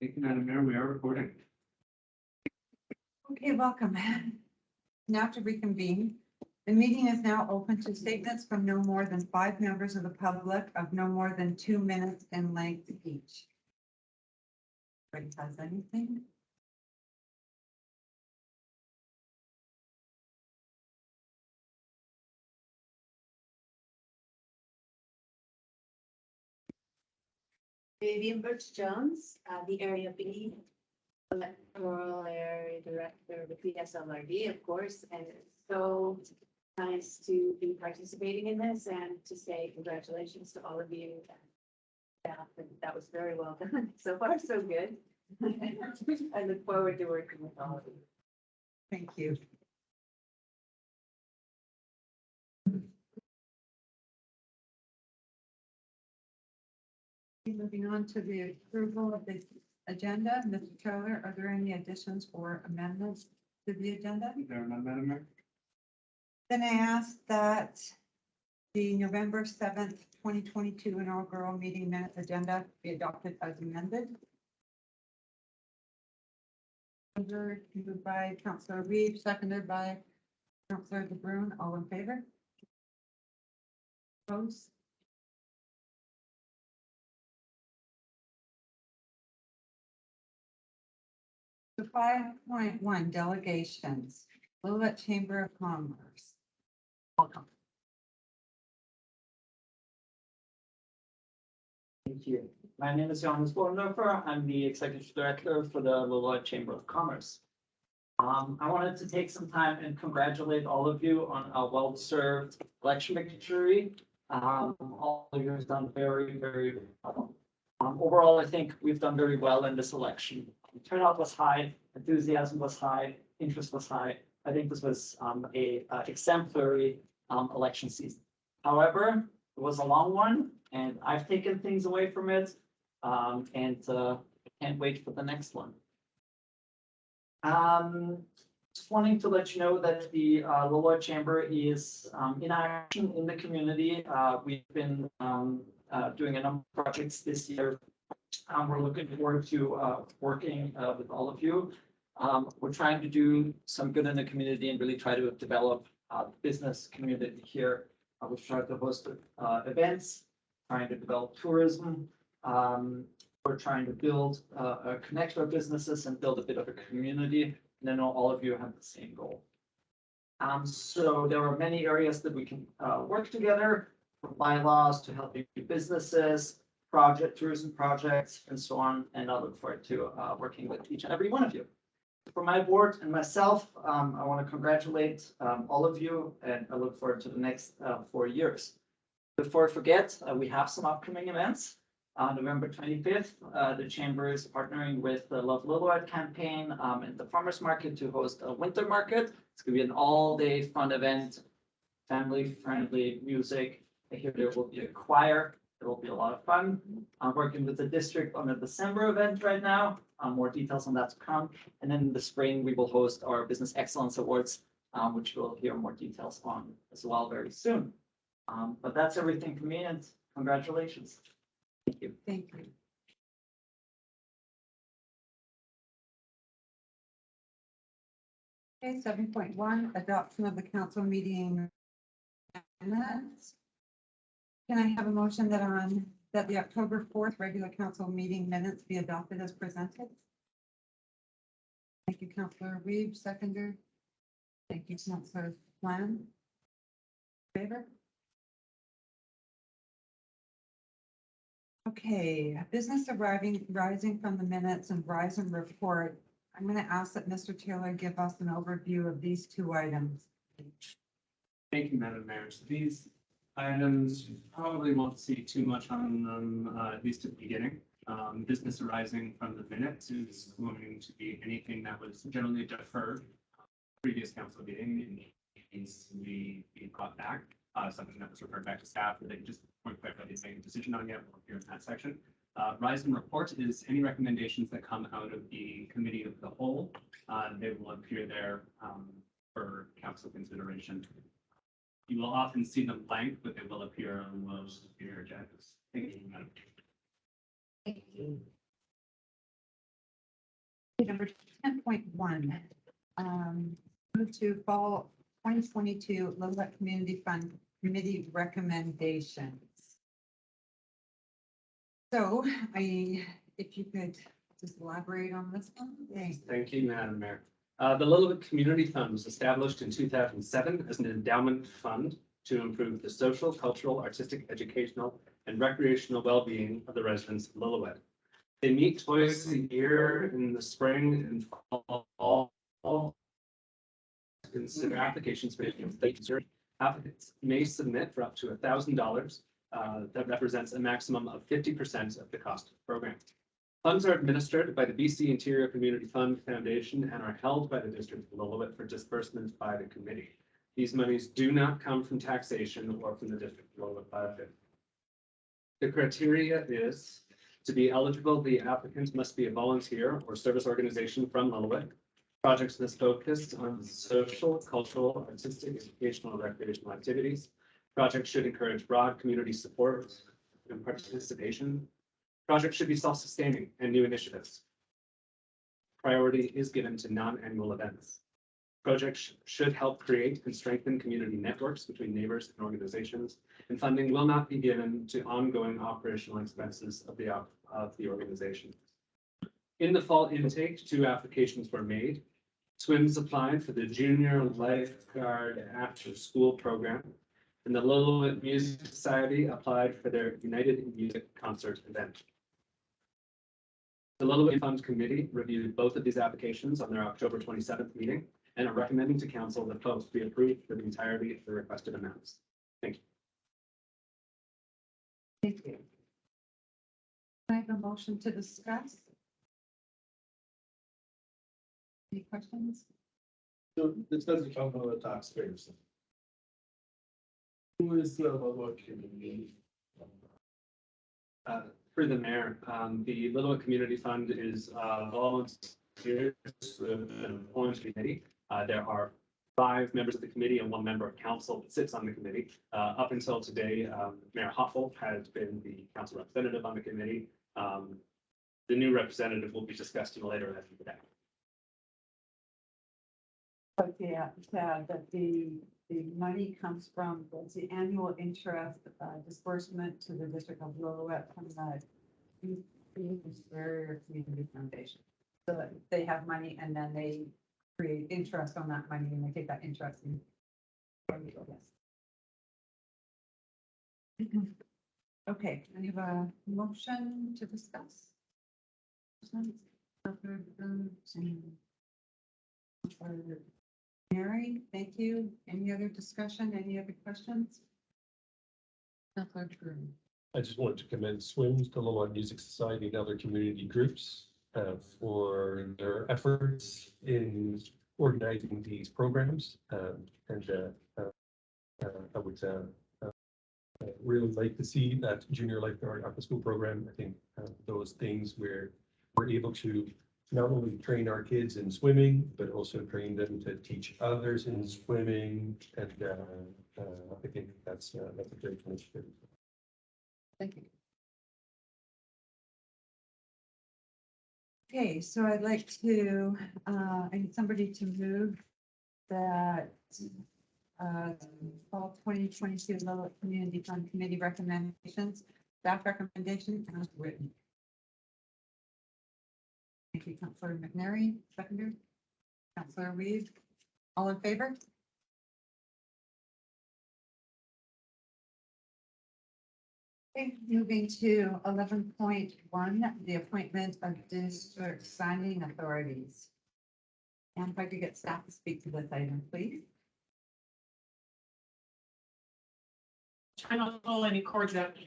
Thank you, Madam Mayor. We are recording. Okay, welcome. Now to reconvene. The meeting is now open to statements from no more than 5 members of the public of no more than 2 minutes in length each. Anybody has anything? Vivian Birch Jones, the Area B Electoral Area Director with PSLRD, of course, and it's so nice to be participating in this and to say congratulations to all of you. That was very well done. So far, so good. I look forward to working with all of you. Thank you. Moving on to the approval of the agenda. Mr. Taylor, are there any additions or amendments to the agenda? There are none, Madam Mayor. Then I ask that the November 7th, 2022 inaugural meeting minutes agenda be adopted as amended. Moved by Councillor Reed, seconded by Councillor DeBruin. All in favor? Opposed? So 5.1 delegations, Lillooet Chamber of Commerce. Welcome. Thank you. My name is Johannes Borndorfer. I'm the Executive Director for the Lillooet Chamber of Commerce. I wanted to take some time and congratulate all of you on a well-served election victory. All of you have done very, very well. Overall, I think we've done very well in this election. The turnout was high, enthusiasm was high, interest was high. I think this was a exemplary election season. However, it was a long one, and I've taken things away from it, and I can't wait for the next one. Just wanting to let you know that the Lillooet Chamber is in action in the community. We've been doing a number of projects this year. We're looking forward to working with all of you. We're trying to do some good in the community and really try to develop the business community here. We've tried to host events, trying to develop tourism. We're trying to build connect our businesses and build a bit of a community. And I know all of you have the same goal. So there are many areas that we can work together, from bylaws to helping businesses, tourism projects, and so on. And I look forward to working with each and every one of you. For my board and myself, I want to congratulate all of you, and I look forward to the next 4 years. Before I forget, we have some upcoming events. On November 25th, the Chamber is partnering with the Love Lillooet campaign and the Farmers Market to host a winter market. It's going to be an all-day fun event, family-friendly music. I hear there will be a choir. It will be a lot of fun. I'm working with the district on a December event right now. More details on that to come. And then in the spring, we will host our Business Excellence Awards, which we'll hear more details on as well very soon. But that's everything for me, and congratulations. Thank you. Thank you. Okay, 7.1, adoption of the council meeting minutes. Can I have a motion that the October 4th regular council meeting minutes be adopted as presented? Thank you, Councillor Reeves, seconder. Thank you, Councillor Plan. Favor? Okay, business rising from the minutes and Verizon report. I'm going to ask that Mr. Taylor give us an overview of these 2 items. Thank you, Madam Mayor. So these items, you probably won't see too much on them, at least at the beginning. Business arising from the minutes is going to be anything that was generally deferred previous council meeting. It needs to be brought back. Something that was referred back to staff that they just weren't quite ready to make a decision on yet. We'll hear in that section. Rise and report is any recommendations that come out of the committee of the whole. They will appear there for council consideration. You will often see them blank, but they will appear on most of your agendas. Thank you, Madam. Thank you. number 10.1. Move to fall 2022 Lillooet Community Fund Committee recommendations. So if you could just elaborate on this one. Thanks. Thank you, Madam Mayor. The Lillooet Community Fund was established in 2007 as an endowment fund to improve the social, cultural, artistic, educational, and recreational well-being of the residents of Lillooet. They meet twice a year in the spring and fall. Consider applications for applicants may submit for up to $1,000. That represents a maximum of 50% of the cost of the program. Funds are administered by the BC Interior Community Fund Foundation and are held by the District of Lillooet for disbursement by the committee. These monies do not come from taxation or from the District of Lillooet budget. The criteria is to be eligible, the applicant must be a volunteer or service organization from Lillooet. Projects must focus on social, cultural, artistic, educational, and recreational activities. Projects should encourage broad community support and participation. Projects should be self-sustaining and new initiatives. Priority is given to non-annual events. Projects should help create and strengthen community networks between neighbors and organizations, and funding will not be given to ongoing operational expenses of the organization. In the fall intake, 2 applications were made. Swims applied for the Junior Lifeguard After School program, and the Lillooet Music Society applied for their United Music Concert event. The Lillooet Fund Committee reviewed both of these applications on their October 27th meeting and are recommending to council that both be approved for the entirety of the requested amounts. Thank you. Thank you. Can I have a motion to discuss? Any questions? So this doesn't come from the taxpayers. Who is the Lillooet community? For the mayor, the Lillooet Community Fund is volunteers with an appointed committee. There are 5 members of the committee and 1 member of council that sits on the committee. Up until today, Mayor Hoffel has been the council representative on the committee. The new representative will be discussed in a later item today. Okay, that the money comes from, the annual interest disbursement to the District of Lillooet from the Inaugural Community Foundation. So that they have money and then they create interest on that money and they take that interest in. Yes. Okay, I have a motion to discuss. Mary, thank you. Any other discussion? Any other questions? Councilor Drew. I just wanted to commend Swims, the Lillooet Music Society, and other community groups for their efforts in organizing these programs. I would really like to see that junior lifeguard after school program. I think those things where we're able to not only train our kids in swimming, but also train them to teach others in swimming. And I think that's a great initiative. Thank you. Okay, so I'd like to, I need somebody to move that fall 2022 Lillooet Community Fund Committee recommendations, staff recommendation as written. Thank you, Councilor McNary, seconder. Councilor Reed, all in favor? Okay, moving to 11.1, the appointment of district signing authorities. And if I could get staff to speak to this item, please. Try not to pull any cords out.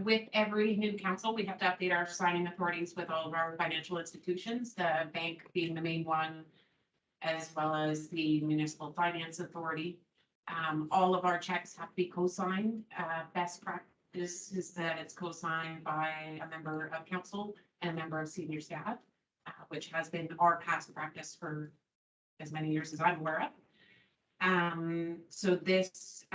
With every new council, we have to update our signing authorities with all of our financial institutions, the bank being the main one, as well as the municipal finance authority. All of our checks have to be co-signed. Best practice is that it's co-signed by a member of council and a member of senior staff, which has been our past practice for as many years as I'm aware of. So this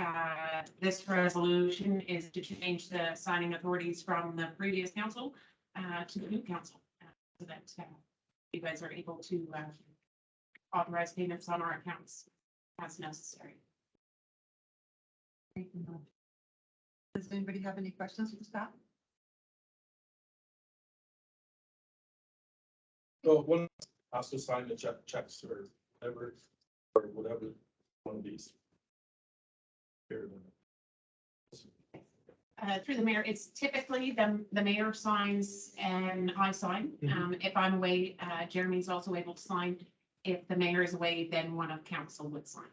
resolution is to change the signing authorities from the previous council to the new council. so that you guys are able to authorize payments on our accounts as necessary. Thank you. Does anybody have any questions for staff? So one has to sign the checks or whatever, one of these. Here. Through the mayor, it's typically the mayor signs and I sign. If I'm away, Jeremy's also able to sign. If the mayor is away, then one of council would sign.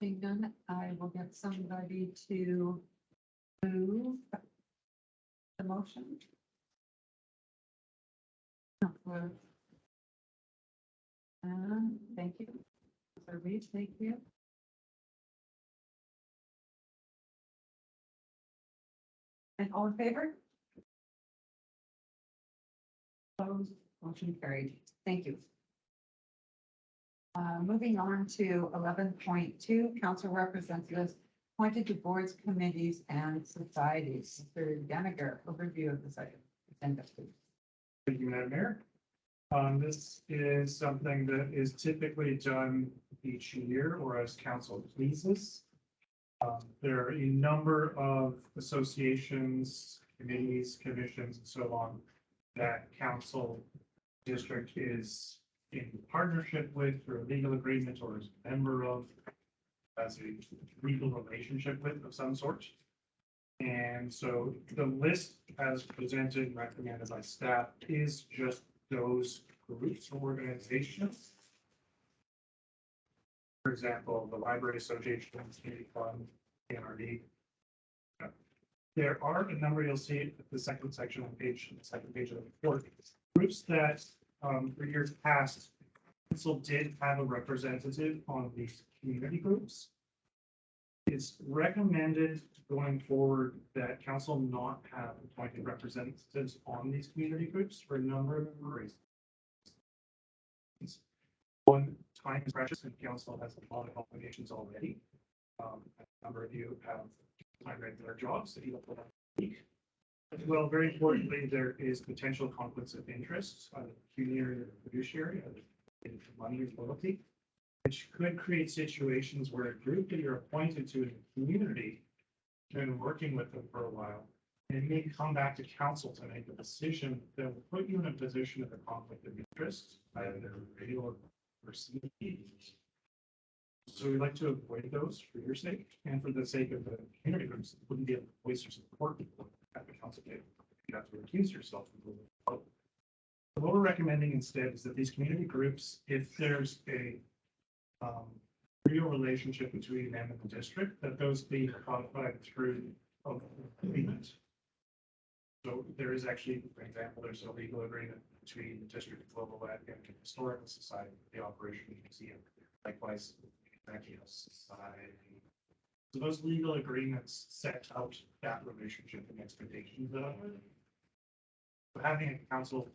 Being done, I will get somebody to move the motion. Thank you. Counselor Reed, thank you. And all in favor? Opposed, motion carried. Thank you. Moving on to 11.2, council representatives appointed to boards, committees, and societies. Mr. Demiger, overview of the second agenda, please. Thank you, Madam Mayor. This is something that is typically done each year or as council pleases. There are a number of associations, committees, commissions, and so on that council district is in partnership with through a legal agreement or as a member of, as a legal relationship with of some sort. And so the list as presented and recommended by staff is just those groups or organizations. For example, the Library Association, Community Fund, NRD. There are a number you'll see at the second section on the second page of the report. Groups that for years past, council did have a representative on these community groups. It's recommended going forward that council not have appointed representatives on these community groups for a number of reasons. One, time is precious and council has a lot of obligations already. A number of you have time regular jobs that you don't put on a week. As well, very importantly, there is potential conflicts of interest, pecuniary or fiduciary, in money or loyalty, which could create situations where a group that you're appointed to in the community, you've been working with them for a while, and it may come back to council to make a decision that will put you in a position of a conflict of interest, either real or perceived. So we'd like to avoid those for your sake and for the sake of the community groups that wouldn't be able to voice or support people at the council table. You have to recuse yourself from the vote. So what we're recommending instead is that these community groups, if there's a real relationship between them and the district, that those be codified through an agreement. So there is actually, for example, there's a legal agreement between the district of Global Academic and Historical Society, the operation of the museum, likewise, Executive Society. So those legal agreements set out that relationship and expectations of it. So having a council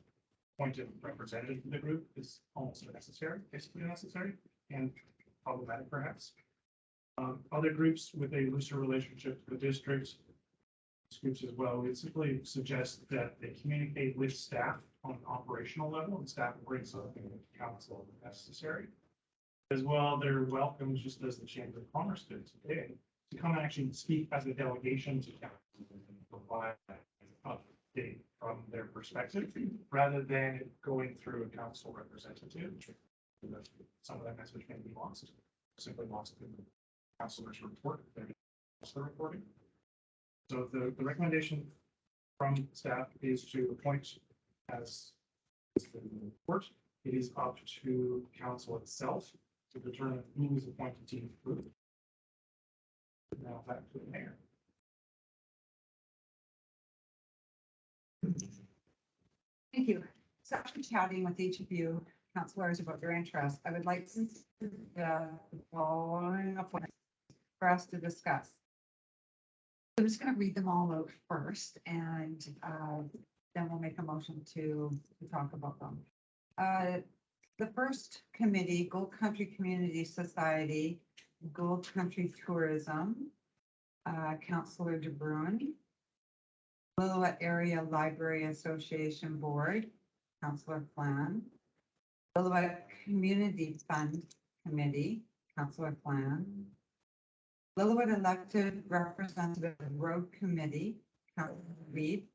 appointed representative in the group is almost necessary, basically necessary, and problematic perhaps. Other groups with a looser relationship to the district, groups as well, we simply suggest that they communicate with staff on an operational level, and staff will bring something to council if necessary. As well, they're welcome, just as the Chamber of Commerce did today, to come and actually speak as a delegation to council and provide an update from their perspective, rather than going through a council representative. Some of that message may be lost, simply lost in the councilor's report, they're also reporting. So the recommendation from staff is to appoint as the report. It is up to council itself to determine who is appointed to the group. Now back to the mayor. Thank you. So after chatting with each of you, councilors, about your interests, I would like to the following appointments for us to discuss. I'm just going to read them all out first, and then we'll make a motion to talk about them. The first committee, Gold Country Community Society, Gold Country Tourism, Counselor De Bruin. Lillooet Area Library Association Board, Counselor Plan. Lillooet Community Fund Committee, Counselor Plan. Lillooet Elected Representative Road Committee, Counselor Reed.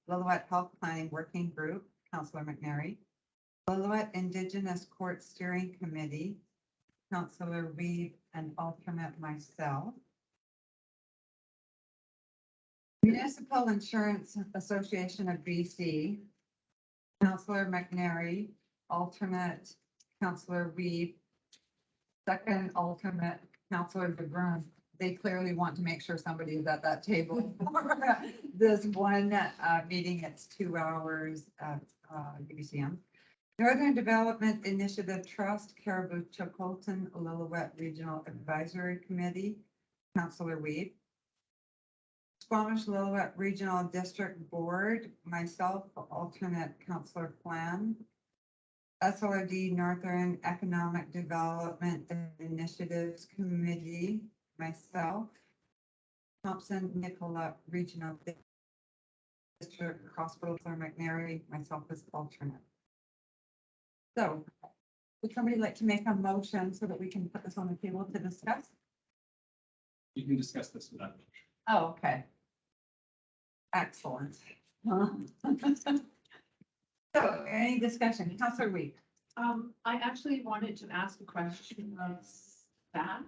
Lillooet Health Planning Working Group, Counselor McNary. Lillooet Indigenous Court Steering Committee, Counselor Reed, and alternate myself. Municipal Insurance Association of BC, Counselor McNary, alternate Counselor Reed, second alternate Counselor DeBrun. They clearly want to make sure somebody is at that table for this one meeting. It's 2 hours at UBCM. Northern Development Initiative Trust, Caribou Chilcotin, Lillooet Regional Advisory Committee, Counselor Reed. Squamish Lillooet Regional District Board, myself, alternate Counselor Plan. SLRD Northern Economic Development Initiatives Committee, myself. Thompson Nicola Regional District Hospital for McNary, myself as alternate. So, would somebody like to make a motion so that we can put this on the table to discuss? You can discuss this without. Oh, okay. Excellent. So, any discussion? Counselor Week. I actually wanted to ask a question of staff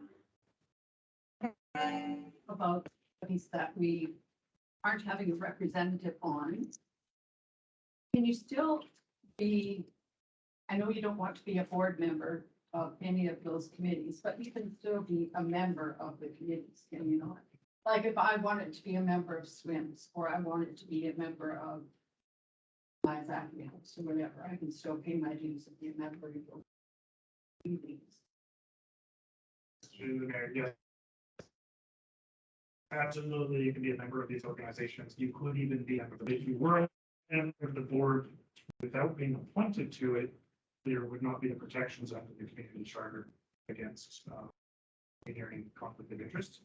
about things that we aren't having a representative on. Can you still be, I know you don't want to be a board member of any of those committees, but you can still be a member of the committees, can you not? Like if I wanted to be a member of SWIMS, or I wanted to be a member of my Zachary House or whatever, I can still pay my dues and be a member of those meetings. Through the mayor, yes. Absolutely, you can be a member of these organizations. You could even be, if you were a member of the board without being appointed to it, there would not be the protections under the community charter against hearing conflict of interest.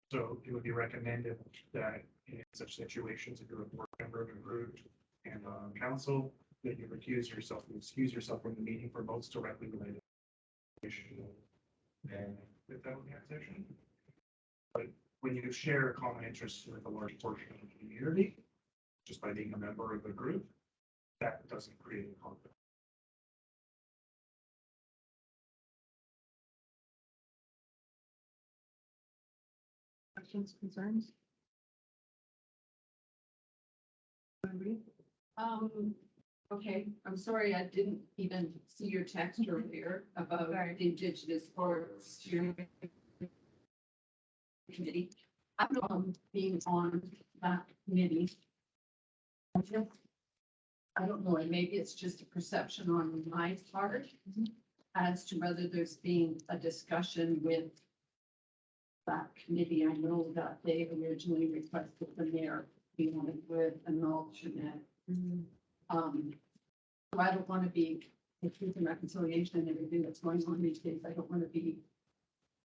So it would be recommended that in such situations, if you're a board member of a group and council, that you recuse yourself, you excuse yourself from the meeting for votes directly related issue and with that organization. But when you share a common interest with a large portion of the community, just by being a member of the group, that doesn't create a conflict. Questions, concerns? Okay, I'm sorry, I didn't even see your text earlier about the Indigenous Sports Committee. I don't know, being on that committee. I don't know, and maybe it's just a perception on my part as to whether there's been a discussion with that committee. I know that they originally requested the mayor be on it with an alternate. So I don't want to be, with truth and reconciliation and everything that's going on these days, I don't want to be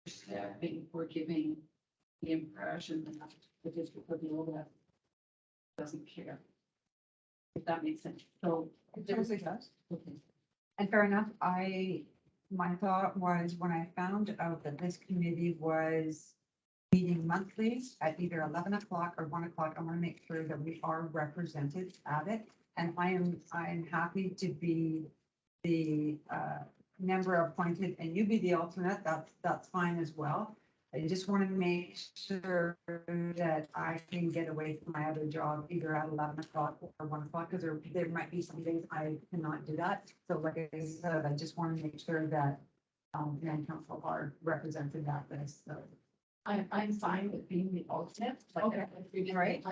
stepping or giving the impression that the district of Lillooet doesn't care. If that makes sense. So It totally does. okay. And fair enough, my thought was when I found out that this committee was meeting monthly at either 11 o'clock or 1 o'clock, I want to make sure that we are represented at it. And I am happy to be the member appointed and you be the alternate. That's fine as well. I just want to make sure that I can get away from my other job either at 11 o'clock or 1 o'clock, because there might be some days I cannot do that. So like I said, I just want to make sure that mayor and council are represented at this. So I'm fine with being the alternate. Like Okay. Right.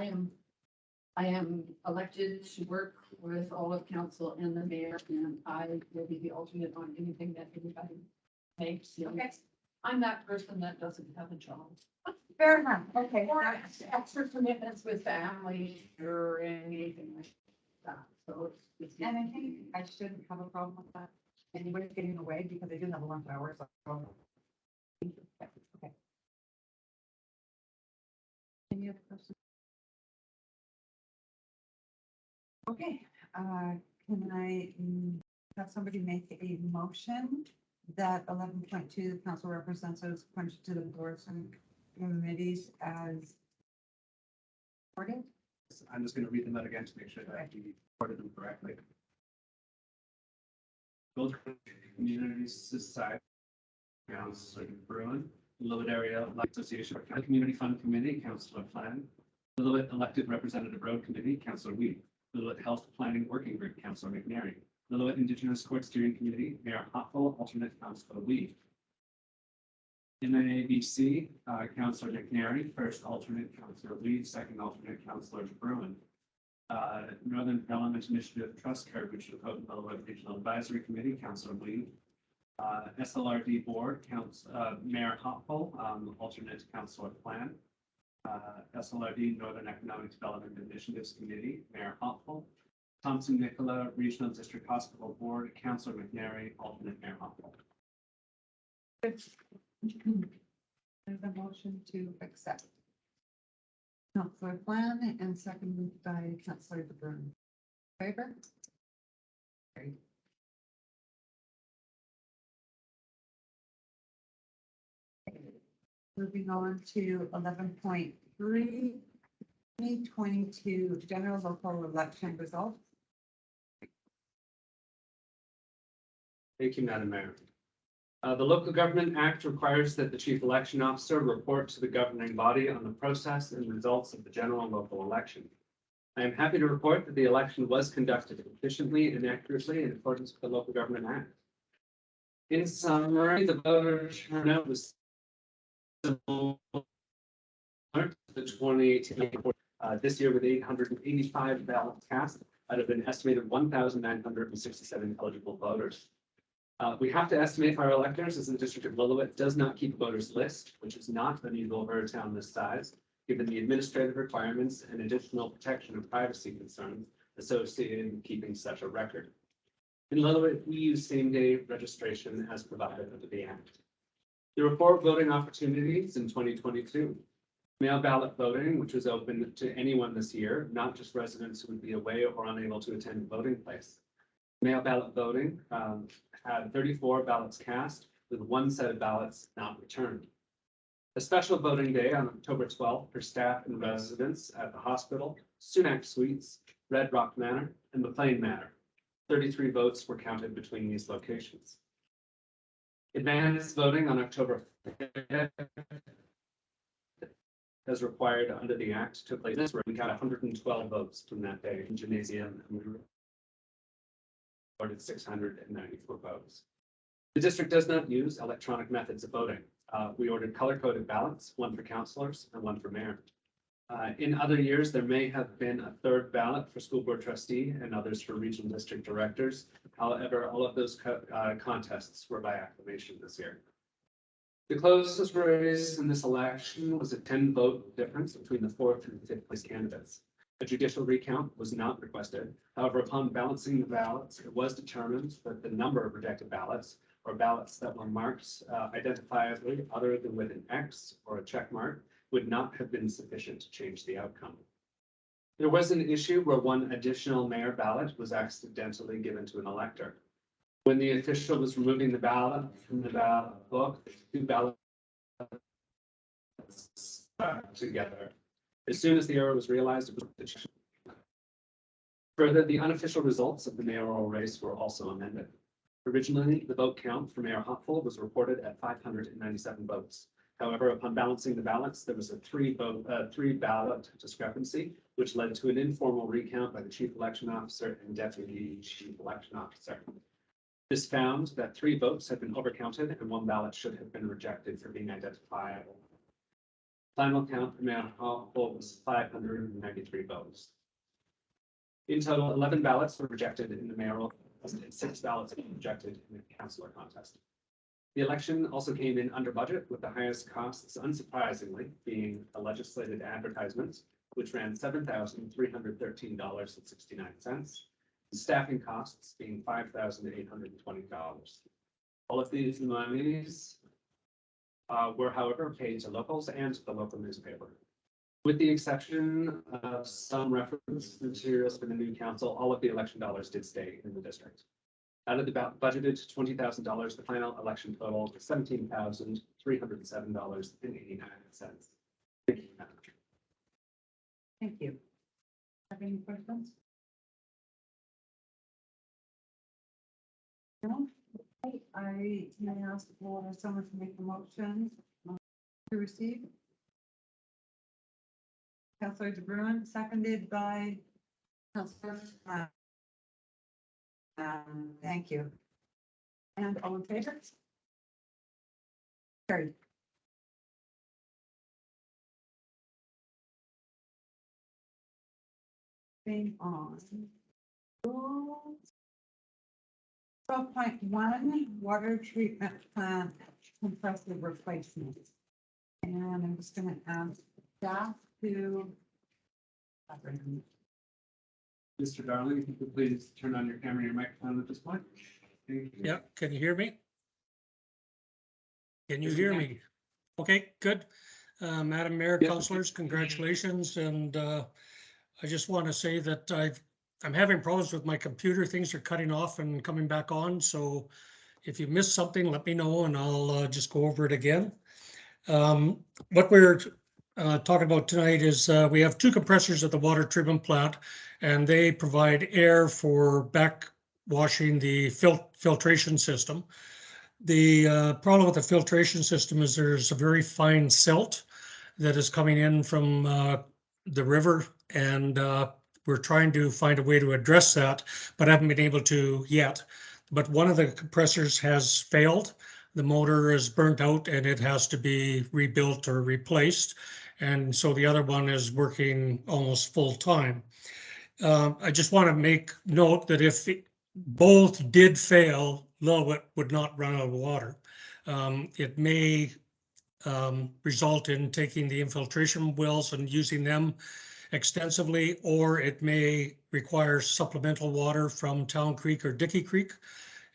I am elected to work with all of council and the mayor, and I will be the alternate on anything that anybody makes. Okay. I'm that person that doesn't have a job. fair enough. Okay. Or extra commitments with family or anything like that. So it's. And I think I shouldn't have a problem with that. Anybody's getting away because I do have a lunch hour. So. Okay. Any other questions? Okay, can I have somebody make a motion that 11.2, the council representatives appointed to the boards and committees as supported? I'm just going to read them out again to make sure that we recorded them correctly. Build Community Society, Councillor Bruin, Lillooet Area Light Association, Community Fund Committee, Councillor Flynn, Lillooet Elected Representative Road Committee, Councillor Weed, Lillooet Health Planning Working Group, Councillor McNary, Lillooet Indigenous Court Steering Committee, Mayor Hopful, alternate Councillor Weed. In the ABC, Councillor McNary, first alternate Councillor Weed, second alternate Councillor Bruin. Northern Development Initiative Trust Carriage Dakota Lillooet Regional Advisory Committee, Councillor Weed. SLRD Board, Mayor Hopful, alternate Councillor Plan. SLRD Northern Economic Development Initiatives Committee, Mayor Hopful. Thompson Nicola Regional District Hospital Board, Councillor McNary, alternate Mayor Hopful. There's a motion to accept. Councillor Plan and seconded by Councillor DeBruin. Favor? Carried. Moving on to 11.3, 2022 general local election results. Thank you, Madam Mayor. The Local Government Act requires that the Chief Election Officer report to the governing body on the process and results of the general and local election. I am happy to report that the election was conducted efficiently and accurately in accordance with the Local Government Act. In summary, the voter turnout was similar to the 2018 this year with 885 ballots cast out of an estimated 1,967 eligible voters. We have to estimate our electors as the District of Lillooet does not keep a voters list, which is not unusual for a town this size, given the administrative requirements and additional protection of privacy concerns associated with keeping such a record. In Lillooet, we use same-day registration as provided under the Act. There were 4 voting opportunities in 2022. Mail ballot voting, which was open to anyone this year, not just residents who would be away or unable to attend a voting place. Mail ballot voting had 34 ballots cast, with 1 set of ballots not returned. A special voting day on October 12th for staff and residents at the hospital, Sunak Suites, Red Rock Manor, and McLean Manor. 33 votes were counted between these locations. Advance voting on October 5th, as required under the Act, took place. We got 112 votes from that day in gymnasium, and we recorded 694 votes. The district does not use electronic methods of voting. We ordered color-coded ballots, 1 for councillors and 1 for mayor. In other years, there may have been a 3rd ballot for school board trustee and others for regional district directors. However, all of those contests were by acclamation this year. The closest race in this election was a 10-vote difference between the 4th and 5th place candidates. A judicial recount was not requested. However, upon balancing the ballots, it was determined that the number of rejected ballots or ballots that were marked identifiably other than with an X or a check mark would not have been sufficient to change the outcome. There was an issue where 1 additional mayor ballot was accidentally given to an elector. When the official was removing the ballot from the ballot book, the 2 ballots stuck together. As soon as the error was realized, it was the check. Further, the unofficial results of the mayoral race were also amended. Originally, the vote count for Mayor Hopful was reported at 597 votes. However, upon balancing the ballots, there was a 3 ballot discrepancy, which led to an informal recount by the chief election officer and deputy chief election officer. This found that 3 votes had been overcounted and 1 ballot should have been rejected for being identifiable. Final count for Mayor Hopful was 593 votes. In total, 11 ballots were rejected in the mayoral and 6 ballots were rejected in the councillor contest. The election also came in under budget, with the highest costs, unsurprisingly, being the legislated advertisements, which ran $7,313.69. Staffing costs being $5,820. All of these monies were, however, paid to locals and to the local newspaper. With the exception of some reference materials for the new council, all of the election dollars did stay in the district. Out of the budgeted $20,000, the final election total was $17,307.89. Thank you, Madam Chair. Thank you. Have any questions? No? I may ask for someone to make a motion to receive. Councillor DeBruin, seconded by Councillor. Thank you. And all in favor? Carried. Moving on. 12.1 water treatment plant compressor replacement. And I'm just gonna ask staff to. Mr. Darling, if you could please turn on your camera and your microphone at this point. Thank you. Yeah, can you hear me? Can you Yes, we hear can. me? Okay, good. Madam Mayor, Yes. councillors, congratulations. And I just want to say that I'm having problems with my computer. Things are cutting off and coming back on. So if you missed something, let me know and I'll just go over it again. What we're talking about tonight is we have two compressors at the water treatment plant, and they provide air for backwashing the filtration system. The problem with the filtration system is there's a very fine silt that is coming in from the river, and we're trying to find a way to address that, but haven't been able to yet. But one of the compressors has failed. The motor is burnt out and it has to be rebuilt or replaced. And so the other one is working almost full time. I just want to make note that if both did fail, Lillooet would not run out of water. It may result in taking the infiltration wells and using them extensively, or it may require supplemental water from Town Creek or Dickey Creek.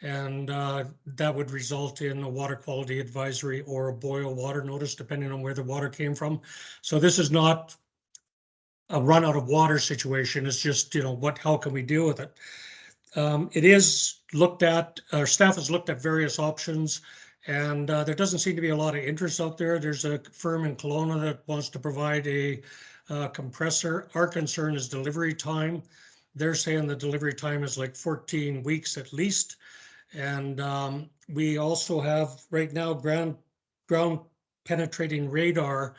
And that would result in a water quality advisory or a boil water notice, depending on where the water came from. So this is not a run out of water situation. It's just, how can we deal with it? It is looked at, our staff has looked at various options, and there doesn't seem to be a lot of interest out there. There's a firm in Kelowna that wants to provide a compressor. Our concern is delivery time. They're saying the delivery time is like 14 weeks at least. And we also have right now ground penetrating radar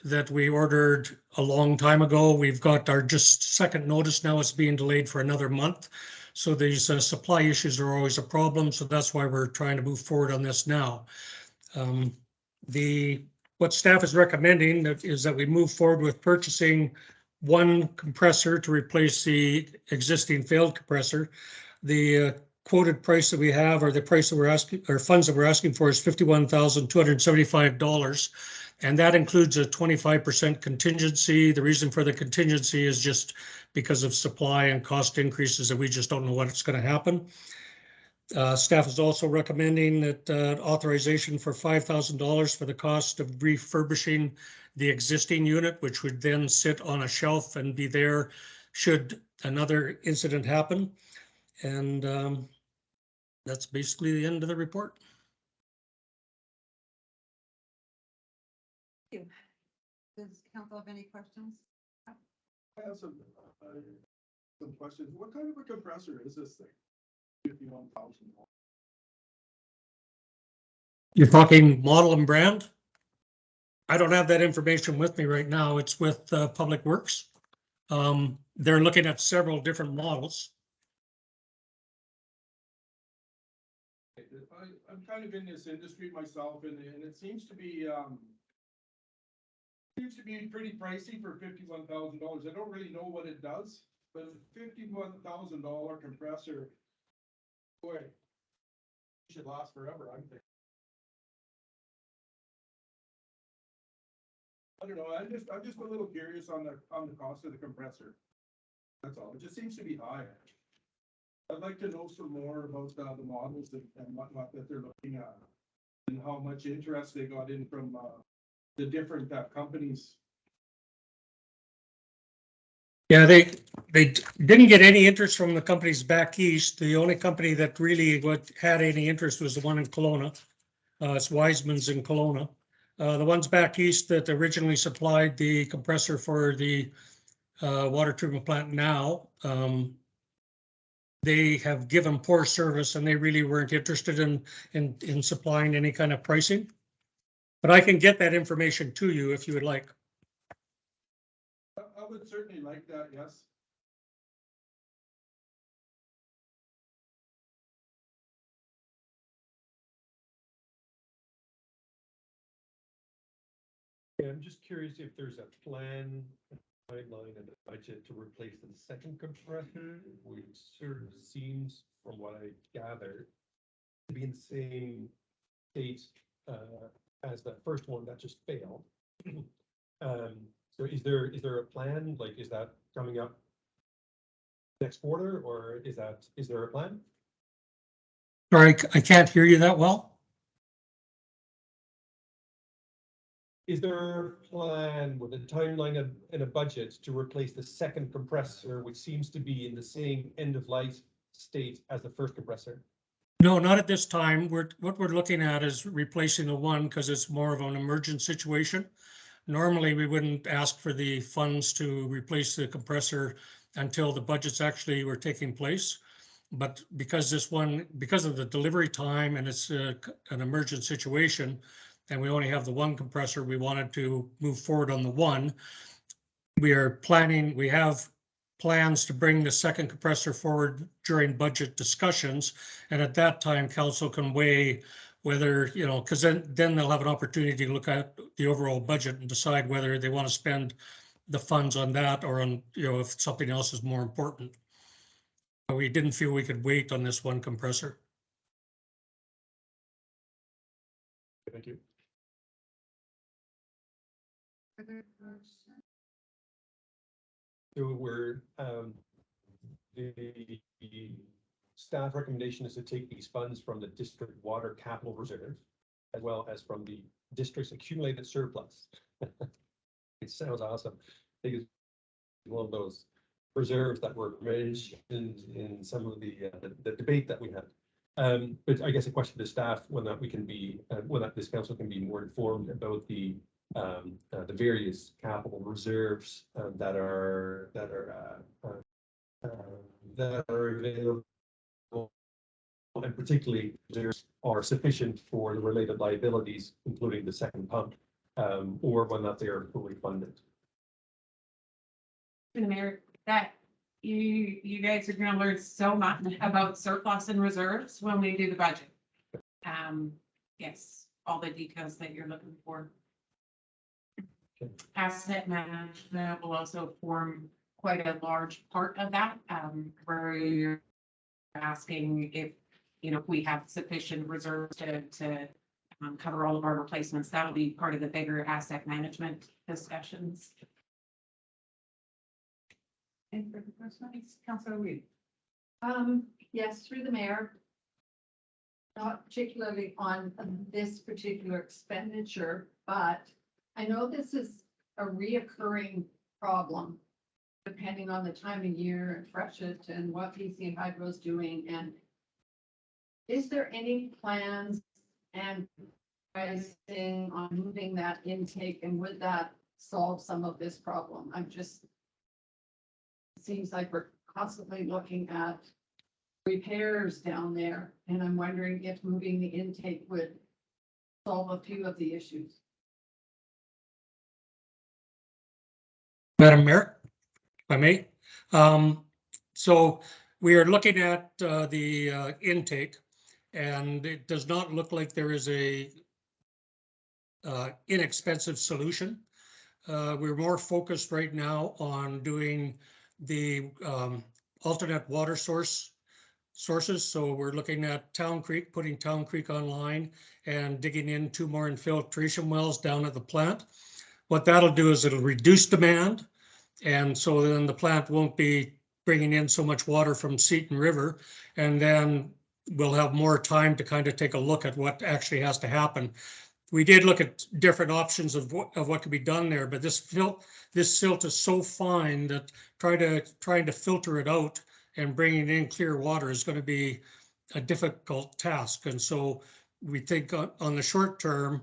that we ordered a long time ago. We've got our just second notice now. It's being delayed for another month. So these supply issues are always a problem. So that's why we're trying to move forward on this now. What staff is recommending is that we move forward with purchasing one compressor to replace the existing failed compressor. The quoted price that we have, or the price that we're asking, or funds that we're asking for, is $51,275. And that includes a 25% contingency. The reason for the contingency is just because of supply and cost increases that we just don't know what's going to happen. Staff is also recommending that authorization for $5,000 for the cost of refurbishing the existing unit, which would then sit on a shelf and be there should another incident happen. And that's basically the end of the report. Thank you. Does council have any questions? I have some questions. What kind of a compressor is this thing? 51,000. You're talking model and brand? I don't have that information with me right now. It's with Public Works. They're looking at several different models. I'm kind of in this industry myself, and it seems to be pretty pricey for $51,000. I don't really know what it does, but $51,000 compressor, boy, it should last forever, I'm thinking. I don't know. I'm just a little curious on the cost of the compressor. That's all. It just seems to be high. I'd like to know some more about the models and whatnot that they're looking at, and how much interest they got in from the different companies Yeah, they didn't get any interest from the companies back east. The only company that really had any interest was the one in Kelowna. It's Wiseman's in Kelowna. The ones back east that originally supplied the compressor for the water treatment plant now, they have given poor service and they really weren't interested in supplying any kind of pricing. But I can get that information to you if you would like. I would certainly like that, yes. Yeah, I'm just curious if there's a plan, a timeline and a budget to replace the second compressor, which sort of seems, from what I gather, to be in the same state as the first one that just failed. So is there a plan? Like, is that coming up next quarter, or is there a plan? Sorry, I can't hear you that well. Is there a plan with a timeline and a budget to replace the second compressor, which seems to be in the same end of life state as the first compressor? No, not at this time. What we're looking at is replacing the one because it's more of an emergent situation. Normally, we wouldn't ask for the funds to replace the compressor until the budgets actually were taking place. But because of the delivery time and it's an emergent situation, and we only have the one compressor, we wanted to move forward on the one. We have plans to bring the second compressor forward during budget discussions. And at that time, council can weigh whether, because then they'll have an opportunity to look at the overall budget and decide whether they want to spend the funds on that or on, if something else is more important. But we didn't feel we could wait on this one compressor. Thank you. So the staff recommendation is to take these funds from the district water capital reserve, as well as from the district's accumulated surplus. It sounds awesome. I think it's one of those reserves that were mentioned in some of the debate that we had. But I guess a question to staff when this council can be more informed about the various capital reserves that are available, and particularly reserves are sufficient for the related liabilities, including the second pump, or when that they are fully funded. Mayor, that you guys are gonna learn so much about surplus and reserves when we do the budget. Yes, all the details that you're looking for. Okay. Asset management will also form quite a large part of that, where you're asking if, we have sufficient reserves to cover all of our replacements. That'll be part of the bigger asset management discussions. And for the first one, Councilor Reid. Yes, through the mayor. Not particularly on this particular expenditure, but I know this is a reoccurring problem depending on the time of year and freshet and what BC Hydro is doing. And is there any plans and pricing on moving that intake, and would that solve some of this problem? It seems like we're constantly looking at repairs down there, and I'm wondering if moving the intake would solve a few of the issues. Madam Mayor, if I may. So we are looking at the intake, and it does not look like there is a inexpensive solution. We're more focused right now on doing the alternate water sources. So we're looking at Town Creek, putting Town Creek online and digging in 2 more infiltration wells down at the plant. What that'll do is it'll reduce demand. And so then the plant won't be bringing in so much water from Seton River. And then we'll have more time to kind of take a look at what actually has to happen. we did look at different options of what could be done there, but this silt is so fine that trying to filter it out and bringing in clear water is going to be a difficult task. And so we think on the short term,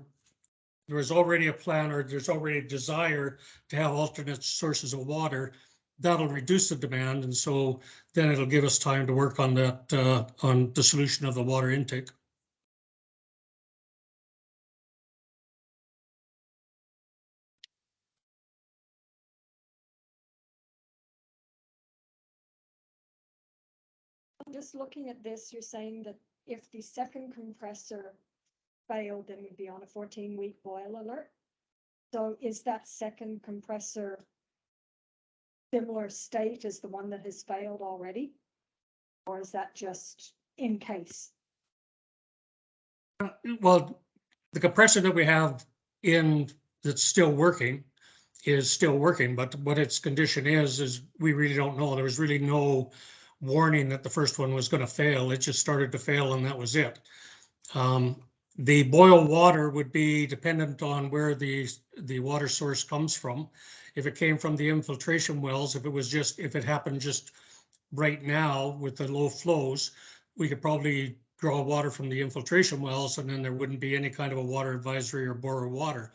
there is already a plan, or there's already a desire to have alternate sources of water. That'll reduce the demand, and so then it'll give us time to work on that, on the solution of the water intake. Just looking at this, you're saying that if the second compressor failed, then we'd be on a 14-week boil alert. So is that second compressor similar state as the one that has failed already? Or is that just in case? Well, the compressor that we have in that's still working is still working, but what its condition is we really don't know. There was really no warning that the first one was going to fail. It just started to fail, and that was it. The boil water would be dependent on where the water source comes from. If it came from the infiltration wells, if it happened just right now with the low flows, we could probably draw water from the infiltration wells, and then there wouldn't be any kind of a water advisory or borrow water.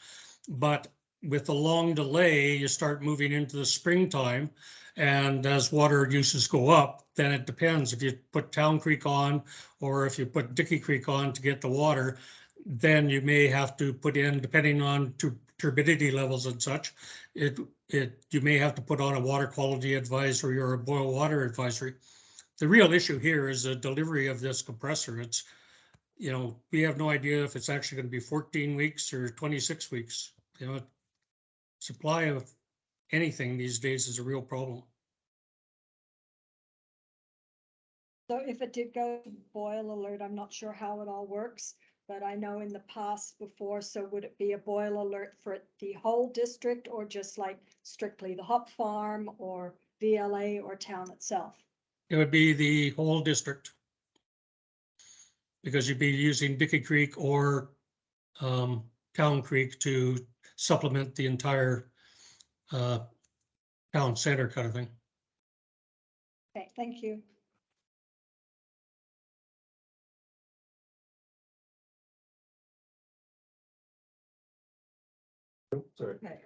But with the long delay, you start moving into the springtime, and as water uses go up, then it depends. If you put Town Creek on, or if you put Dickey Creek on to get the water, then you may have to put in, depending on turbidity levels and such, you may have to put on a water quality advisory or a boil water advisory. The real issue here is the delivery of this compressor. It's, we have no idea if it's actually going to be 14 weeks or 26 weeks. Supply of anything these days is a real problem. So if it did go boil alert, I'm not sure how it all works, but I know in the past before, so would it be a boil alert for the whole district, or just like strictly the hop farm or VLA or town itself? It would be the whole district, because you'd be using Dickey Creek or Town Creek to supplement the entire town center kind of thing. Okay, thank you. Sorry. Okay.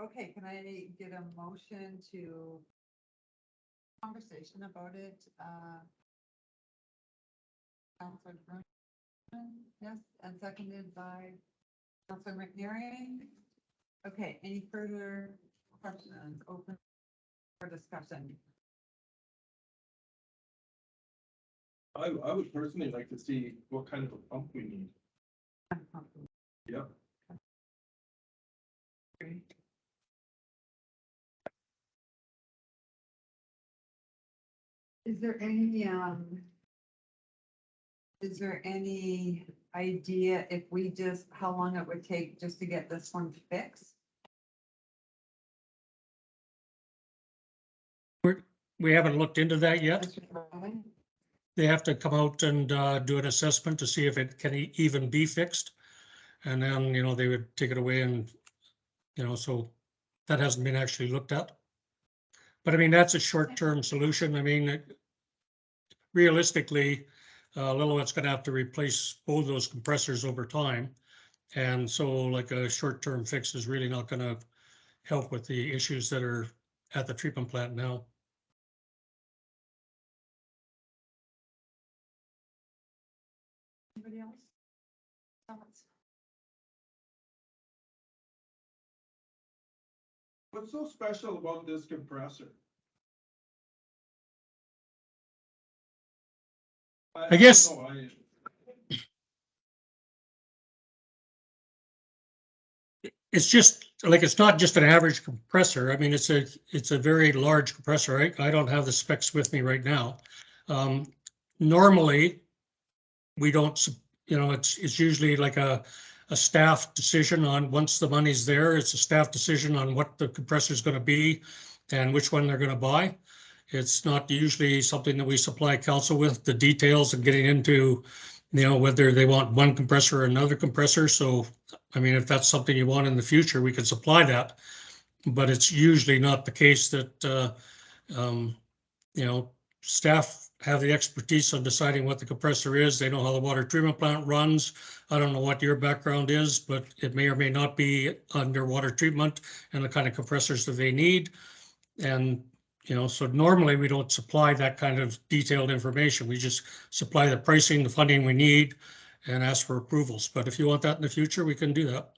Okay, can I get a motion to conversation about it? Councilor Bruin, yes, and seconded by Councilor McNary. Okay, any further questions, open for discussion? I would personally like to see what kind of a pump we need. Yeah. Is there any idea if we how long it would take just to get this one fixed? We haven't looked into that yet. They have to come out and do an assessment to see if it can even be fixed. And then, they would take it away and, so that hasn't been actually looked at. But I mean, that's a short-term solution. I mean, realistically, Lillooet's going to have to replace both those compressors over time. And so like a short-term fix is really not going to help with the issues that are at the treatment plant now. Anybody else? Thoughts? What's so special about this compressor? I guess- don't know, It's just like, it's not just an average compressor. I mean, it's a very large compressor. I don't have the specs with me right now. Normally, we don't, it's usually like a staff decision on, once the money's there, it's a staff decision on what the compressor is going to be and which one they're going to buy. It's not usually something that we supply council with, the details and getting into whether they want one compressor or another compressor. So, I mean, if that's something you want in the future, we can supply that. But it's usually not the case that, um, staff have the expertise on deciding what the compressor is. They know how the water treatment plant runs. I don't know what your background is, but it may or may not be underwater treatment and the kind of compressors that they need. And, so normally we don't supply that kind of detailed information. We just supply the pricing, the funding we need, and ask for approvals. But if you want that in the future, we can do that.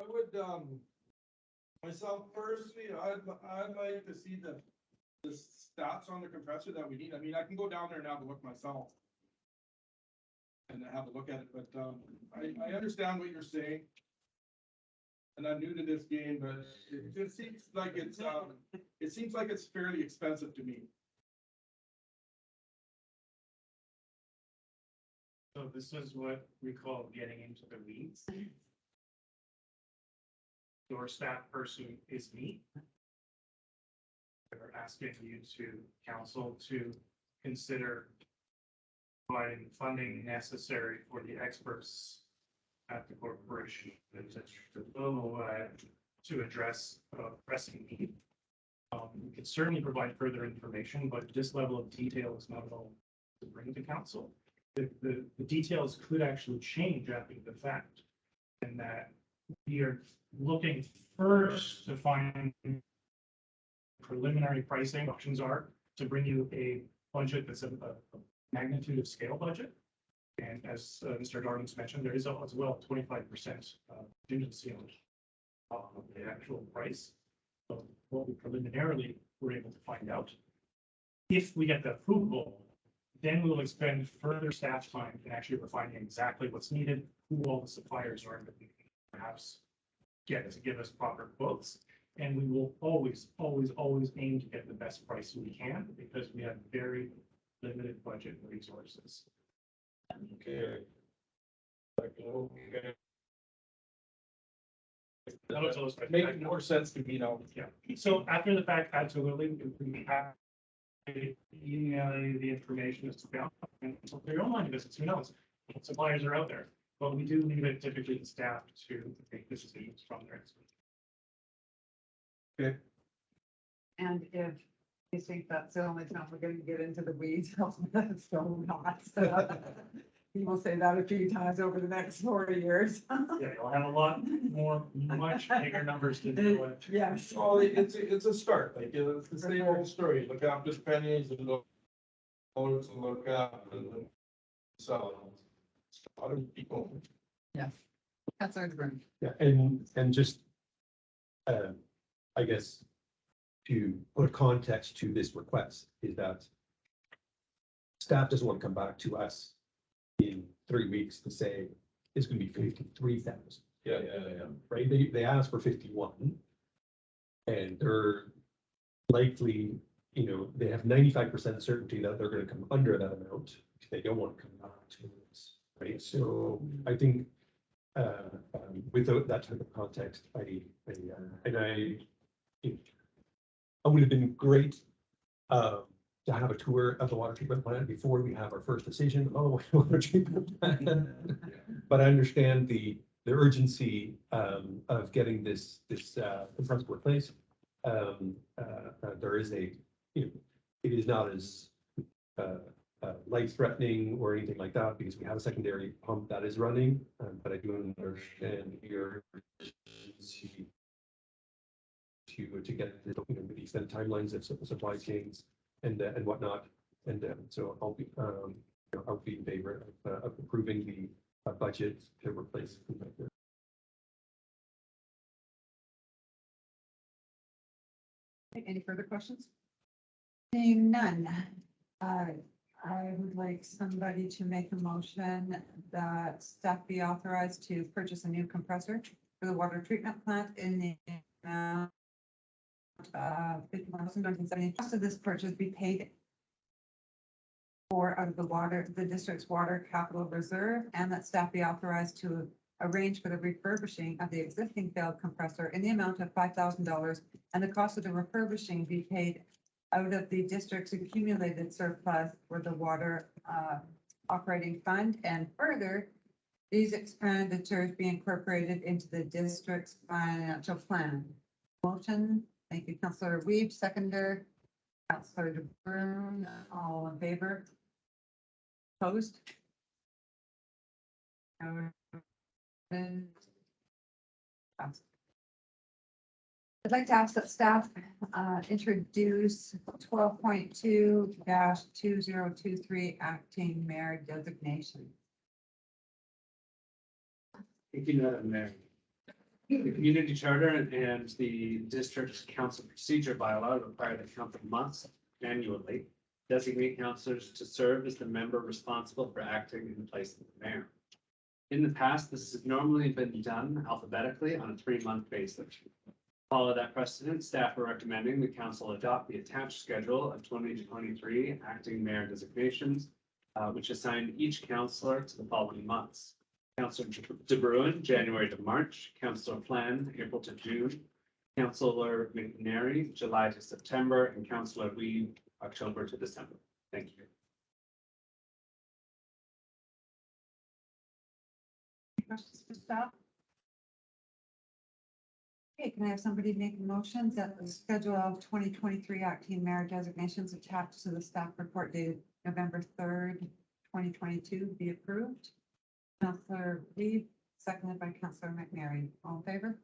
I would, myself personally, I'd like to see the stats on the compressor that we need. I mean, I can go down there and have a look myself. And have a look at it, but, I understand what you're saying. And I'm new to this game, but it just seems like it's fairly expensive to me. So this is what we call getting into the weeds. Your staff person is me. We're asking you to council to consider providing funding necessary for the experts at the corporation to address pressing need. We could certainly provide further information, but this level of detail is not at all to bring to council. The details could actually change after the fact, and that we are looking first to find preliminary pricing options are to bring you a budget that's a magnitude of scale budget. And as Mr. Darling's mentioned, there is as well 25% contingency on the actual price. So what we preliminarily were able to find out. If we get the approval, then we will expend further staff time in actually refining exactly what's needed, who all the suppliers are, that we can perhaps get to give us proper quotes. And we will always aim to get the best price we can, because we have very limited budget and resources. Okay. Make more sense to me now. Yeah, so after the fact, absolutely, we have to email you the information that's found, and for your online business, who knows? Suppliers are out there, but we do leave it typically to staff to make decisions from their expertise. Okay. And if you think that's the only time we're gonna get into the weeds, that's so not. You will say that a few times over the next 40 years. Yeah, you'll have a lot more, much bigger numbers to deal with. Yes. Well, it's a start, like, it's the same old story, look after the pennies and look after the so. A lot of people. That's our dream. Yeah, and just, I guess, to put context to this request is that staff doesn't want to come back to us in 3 weeks to say it's going to be 53,000. Yeah. Right? They asked for 51, and they're likely, they have 95% certainty that they're going to come under that amount. They don't want to come back to us, right? So I think without that type of context, it would have been great to have a tour of the water treatment plant before we have our first decision on the water treatment plant. But I understand the urgency of getting this compressor replaced. There is it is not as life-threatening or anything like that, because we have a secondary pump that is running, but I do understand your urgency to get the, with the extended timelines of supply chains and whatnot. And so I'll be in favor of approving the budget to replace the compressor. Any further questions? Seeing none, I would like somebody to make a motion that staff be authorized to purchase a new compressor for the water treatment plant in the amount of $51,970. Cost of this purchase be paid for out of the district's water capital reserve, and that staff be authorized to arrange for the refurbishing of the existing failed compressor in the amount of $5,000, and the cost of the refurbishing be paid out of the district's accumulated surplus for the water operating fund, and further, these expenditures be incorporated into the district's financial plan. Motion, thank you, Councillor Weeb, seconder, Councillor DeBruin, all in favor? Opposed? I'd like to ask that staff introduce 12.2-2023 acting mayor designation. Thank you, Madam Mayor. The community charter and the district council procedure bylaw require the council must annually designate councillors to serve as the member responsible for acting in place of the mayor. In the past, this has normally been done alphabetically on a 3-month basis. Follow that precedent, staff are recommending the council adopt the attached schedule of 2023 acting mayor designations, which assign each councillor to the following months. Councillor DeBruin, January to March, Councillor Plan, April to June, Councillor McNary, July to September, and Councillor Weed, October to December. Thank you. Questions for staff? Okay, can I have somebody make a motion that the schedule of 2023 acting mayor designations attached to the staff report dated November 3rd, 2022 be approved? Councillor Reed, seconded by Councillor McNary. All in favor?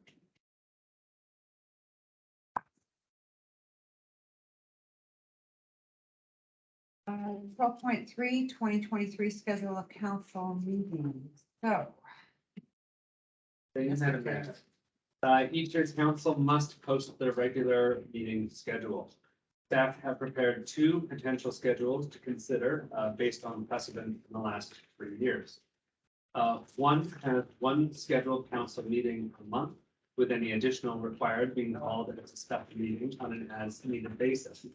Uh, 12.3, 2023 schedule of council meetings. So, Thank you, Madam Mayor. Each year's council must post their regular meeting schedule. Staff have prepared 2 potential schedules to consider based on precedent in the last 3 years. One has 1 scheduled council meeting a month, with any additional required being called as a special meeting on an as-needed basis.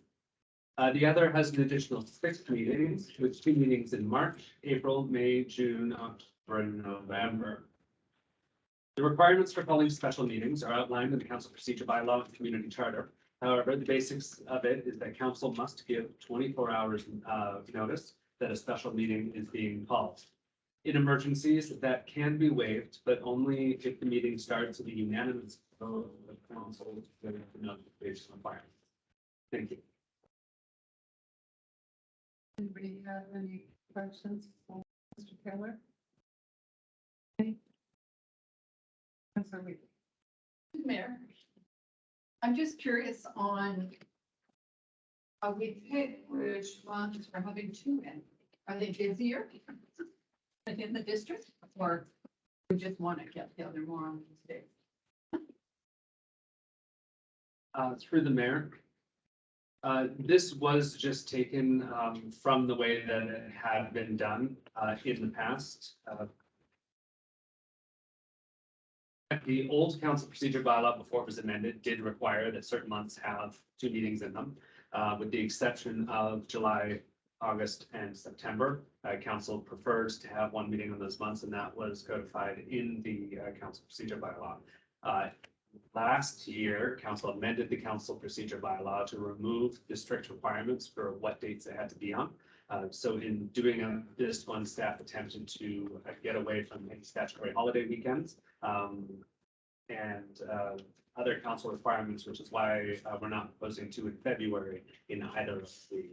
The other has an additional 6 meetings, with 2 meetings in March, April, May, June, October, and November. The requirements for calling special meetings are outlined in the council procedure bylaw and community charter. However, the basics of it is that council must give 24 hours notice that a special meeting is being called. In emergencies, that can be waived, but only if the meeting starts with a unanimous vote of council with the notification requirements. Thank you. anybody have any questions for Mr. Taylor? Councillor Reed. Mayor, I'm just curious on how we pick which ones we're having 2 in. Are they busier in the district, or we just want to get the other more on these days? Through the mayor. This was just taken from the way that it had been done in the past. The old council procedure bylaw, before it was amended, did require that certain months have 2 meetings in them, with the exception of July, August, and September. Council prefers to have 1 meeting on those months, and that was codified in the council procedure bylaw. Last year, council amended the council procedure bylaw to remove the strict requirements for what dates it had to be on. So in doing this one, staff attempted to get away from any statutory holiday weekends and other council requirements, which is why we're not proposing 2 in February in either of the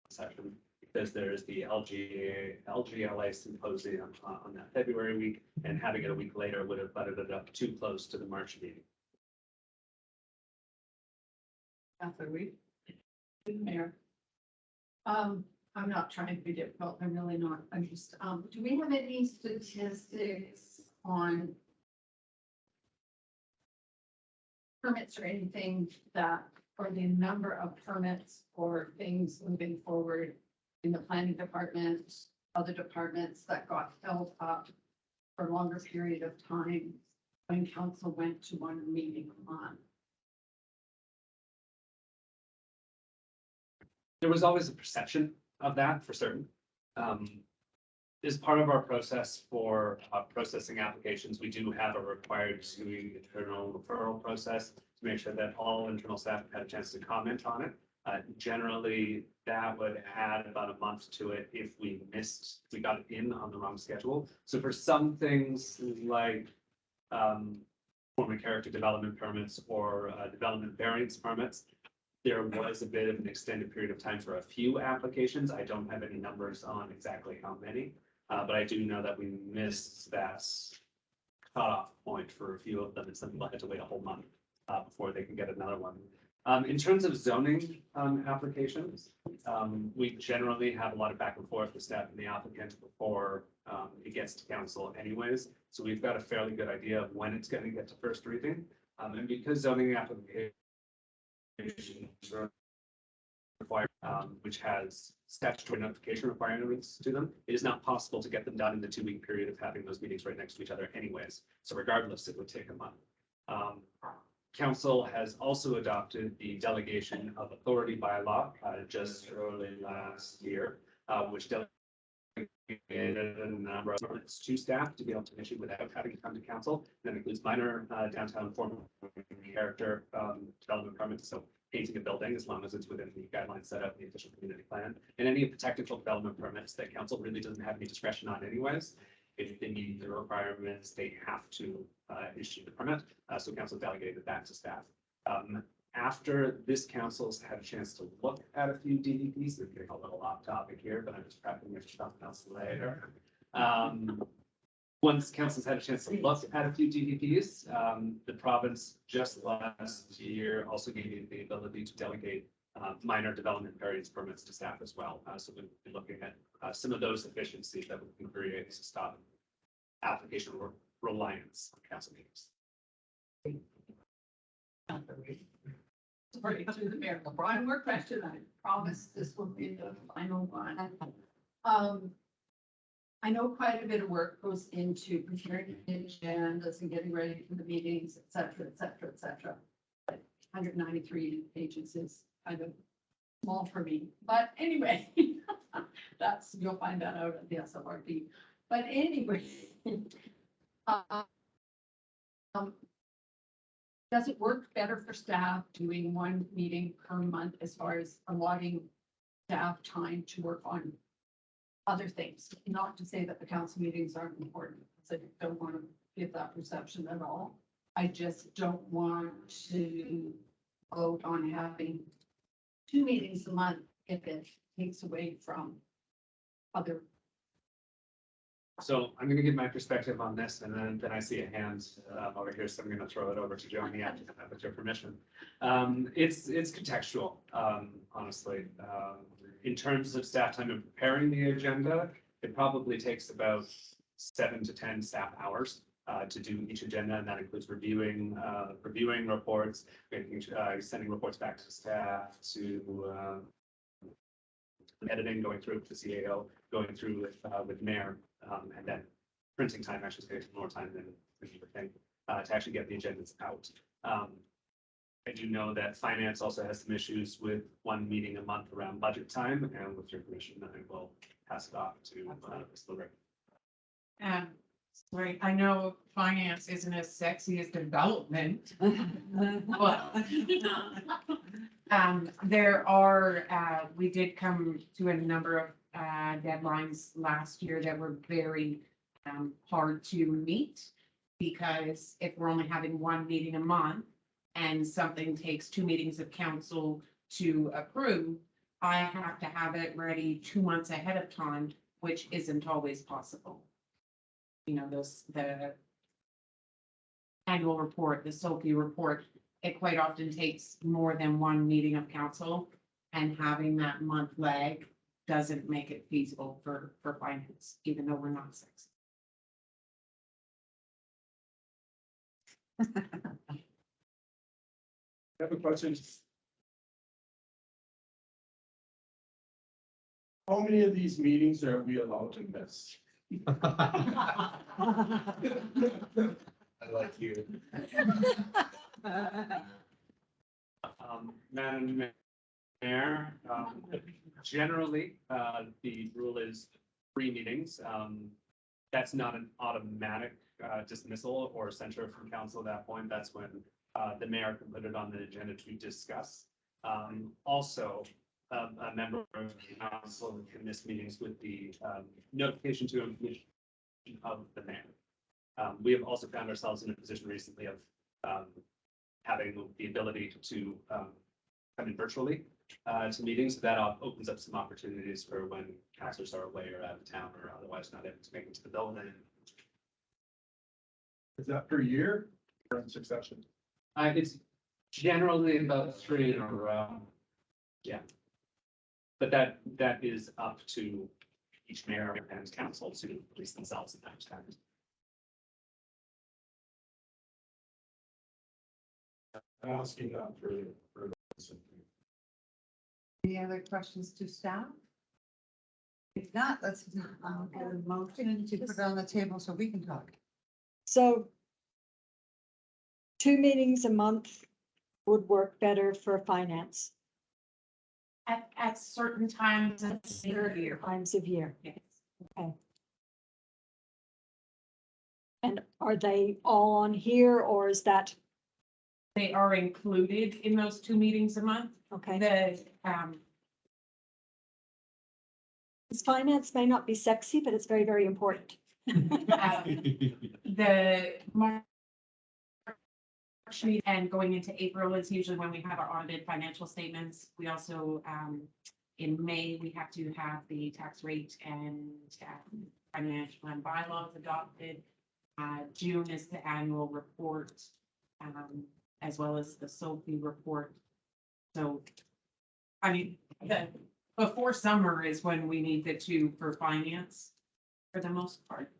session, because there's the LGLA symposium on that February week, and having it a week later would have butted it up too close to the March meeting. Councillor Reed. Mayor. I'm not trying to be difficult, I'm really not, I'm just, do we have any statistics on permits or anything that, or the number of permits or things moving forward in the planning department, other departments that got held up for a longer period of time when council went to 1 meeting a month? There was always a perception of that for certain. As part of our process for processing applications, we do have a required SUI internal referral process to make sure that all internal staff have had a chance to comment on it. Generally, that would add about a month to it if we got it in on the wrong schedule. So for some things like form of character development permits or development variance permits, there was a bit of an extended period of time for a few applications. I don't have any numbers on exactly how many, but I do know that we missed that cutoff point for a few of them, and some people had to wait a whole month before they can get another one. In terms of zoning applications, we generally have a lot of back and forth with staff and the applicant before it gets to council anyways. So we've got a fairly good idea of when it's going to get to first reading. And because zoning applications are required, which has statutory notification requirements to them, it is not possible to get them done in the 2-week period of having those meetings right next to each other anyways. So regardless, it would take a month. Council has also adopted the delegation of authority bylaw just early last year, which delegated a number of permits to staff to be able to issue without having to come to council. That includes minor downtown form character development permits, so painting a building as long as it's within the guidelines set out in the official community plan, and any of the technical development permits that council really doesn't have any discretion on anyways. If they meet the requirements, they have to issue the permit. So council delegated that to staff. After this council's had a chance to look at a few DVPs, they're getting a little off topic here, but I'm just prepping you for something else later. Once council's had a chance to look at a few DVPs, the province just last year also gave you the ability to delegate minor development variance permits to staff as well. So we'll be looking at some of those efficiencies that we can create to stop application reliance on council meetings. Sorry, through the mayor, Brian, more question. I promise this will be the final one. I know quite a bit of work goes into preparing agendas and getting ready for the meetings, et cetera, et cetera, et cetera. 193 pages is kind of small for me, but anyway, you'll find that out at the SLRD. But anyway, does it work better for staff doing one meeting per month as far as allotting staff time to work on other things? Not to say that the council meetings aren't important, because I don't want to give that perception at all. I just don't want to vote on having 2 meetings a month if it takes away from other. So I'm going to give my perspective on this, and then I see a hand over here, so I'm going to throw it over to Joni after that, with your permission. It's contextual, honestly. In terms of staff time in preparing the agenda, it probably takes about 7 to 10 staff hours to do each agenda, and that includes reviewing reports, sending reports back to staff, to editing, going through with the CAO, going through with mayor, and then printing time actually takes more time than you would think to actually get the agendas out. I do know that finance also has some issues with one meeting a month around budget time, and with your permission, I will pass it off to Ms. Lurick. Sorry, I know finance isn't as sexy as development. But there are, we did come to a number of deadlines last year that were very hard to meet, because if we're only having one meeting a month and something takes 2 meetings of council to approve, I have to have it ready 2 months ahead of time, which isn't always possible. You know, the annual report, the SOPI report, it quite often takes more than one meeting of council, and having that month lag doesn't make it feasible for finance, even though we're not sexy. I have a question. How many of these meetings are we allowed to miss? I like you. Madam Mayor, generally, the rule is 3 meetings. That's not an automatic dismissal or censure from council at that point. That's when the mayor can put it on the agenda to discuss. Also, a member of the council can miss meetings with the notification to information of the mayor. We have also found ourselves in a position recently of having the ability to come in virtually to meetings. So that opens up some opportunities for when councilors are away or out of town or otherwise not able to make it to the building. Is that per year or in succession? It's generally about 3 in a row. Yeah. But that is up to each mayor and council to release themselves at that time. I'm asking that for. Any other questions to staff? If not, let's get a motion to put it on the table so we can talk. So 2 meetings a month would work better for finance At certain times of the year. times of year. Yes. Okay. And are they all on here or is that, They are included in those 2 meetings a month. okay? The, This finance may not be sexy, but it's very, very important. the March meeting and going into April is usually when we have our audited financial statements. We also, in May, we have to have the tax rate and financial plan bylaws adopted. June is the annual report, as well as the SOFI report. So, I mean, before summer is when we need the 2 for finance, for the most part.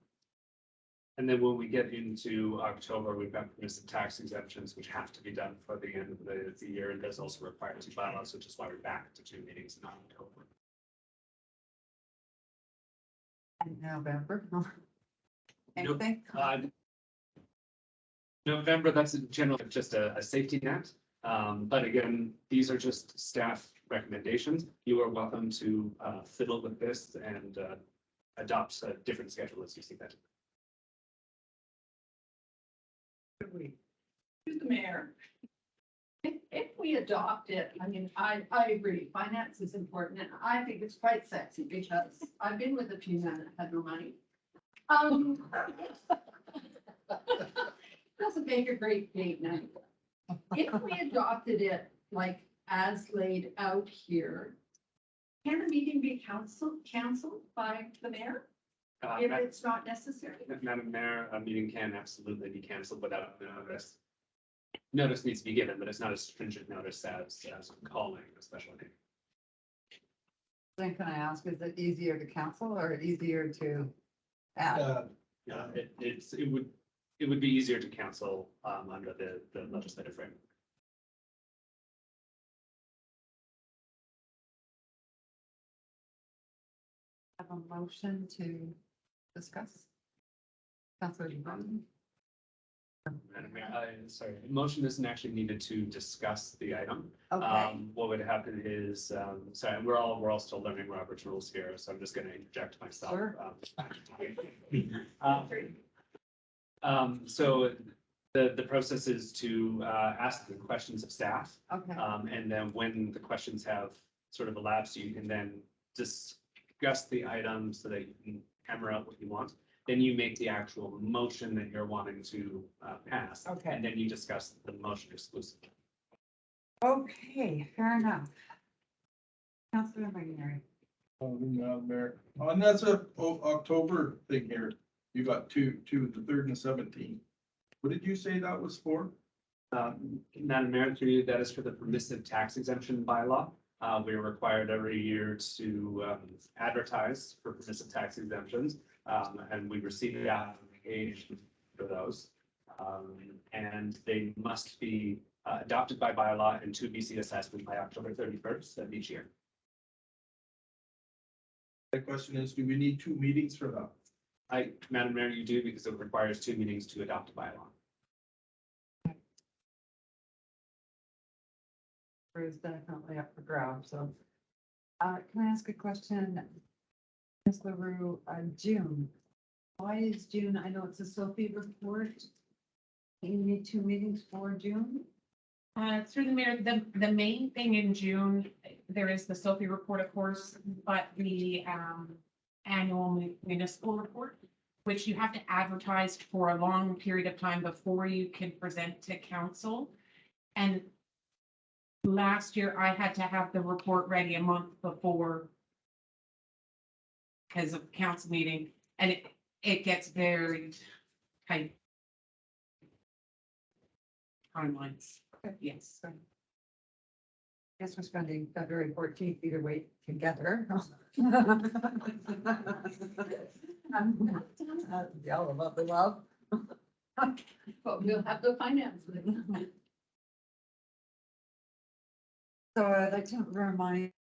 And then when we get into October, we've got permissive tax exemptions, which have to be done for the end of the year. And there's also required 2 bylaws, which is why we're back to 2 meetings in October. In November. Anything? November, that's generally just a safety net. But again, these are just staff recommendations. You are welcome to fiddle with this and adopt a different schedule as you see that. To the mayor. If we adopt it, I mean, I agree, finance is important, and I think it's quite sexy because I've been with a few men that had no money. Doesn't make a great date night. If we adopted it like as laid out here, can the meeting be canceled by the mayor if it's not necessary? Madam Mayor, a meeting can absolutely be canceled without notice. Notice needs to be given, but it's not as stringent notice as calling a special meeting. Then can I ask, is it easier to cancel or easier to add? Yeah, it would be easier to cancel under the legislative framework. Have a motion to discuss? Councilor Devon? Madam Mayor, sorry, motion isn't actually needed to discuss the item. Okay, What would happen is, sorry, we're all still learning Robert's rules here, so I'm just going to interject myself. Sure. So the process is to ask the questions of staff. okay, And then when the questions have sort of elapsed, you can then discuss the item so that you can hammer out what you want. Then you make the actual motion that you're wanting to pass. Okay. And then you discuss the motion exclusively. okay, fair enough. Councilor McNary. Mayor, on that's a October thing here. You got two, the 3rd and the 17th. What did you say that was for? Madam Mayor, through you, that is for the permissive tax exemption bylaw. We are required every year to advertise for permissive tax exemptions. And we receive the application for those. And they must be adopted by bylaw and to BC assessment by October 31st of each year. The question is, do we need 2 meetings for that? Madam Mayor, you do because it requires 2 meetings to adopt a bylaw. Is definitely up for grabs, so. Can I ask a question? Ms. LaRue, June. Why is June? I know it's a SOFI report. You need 2 meetings for June? Through the mayor, the main thing in June, there is the Sophie report, of course, but the annual municipal report, which you have to advertise for a long period of time before you can present to council. And last year I had to have the report ready a month before because of council meeting, and it gets very tight timelines. Yes. Guess we're spending February 14th either way together. Yell about the love. But we'll have the finance. So I'd like to remind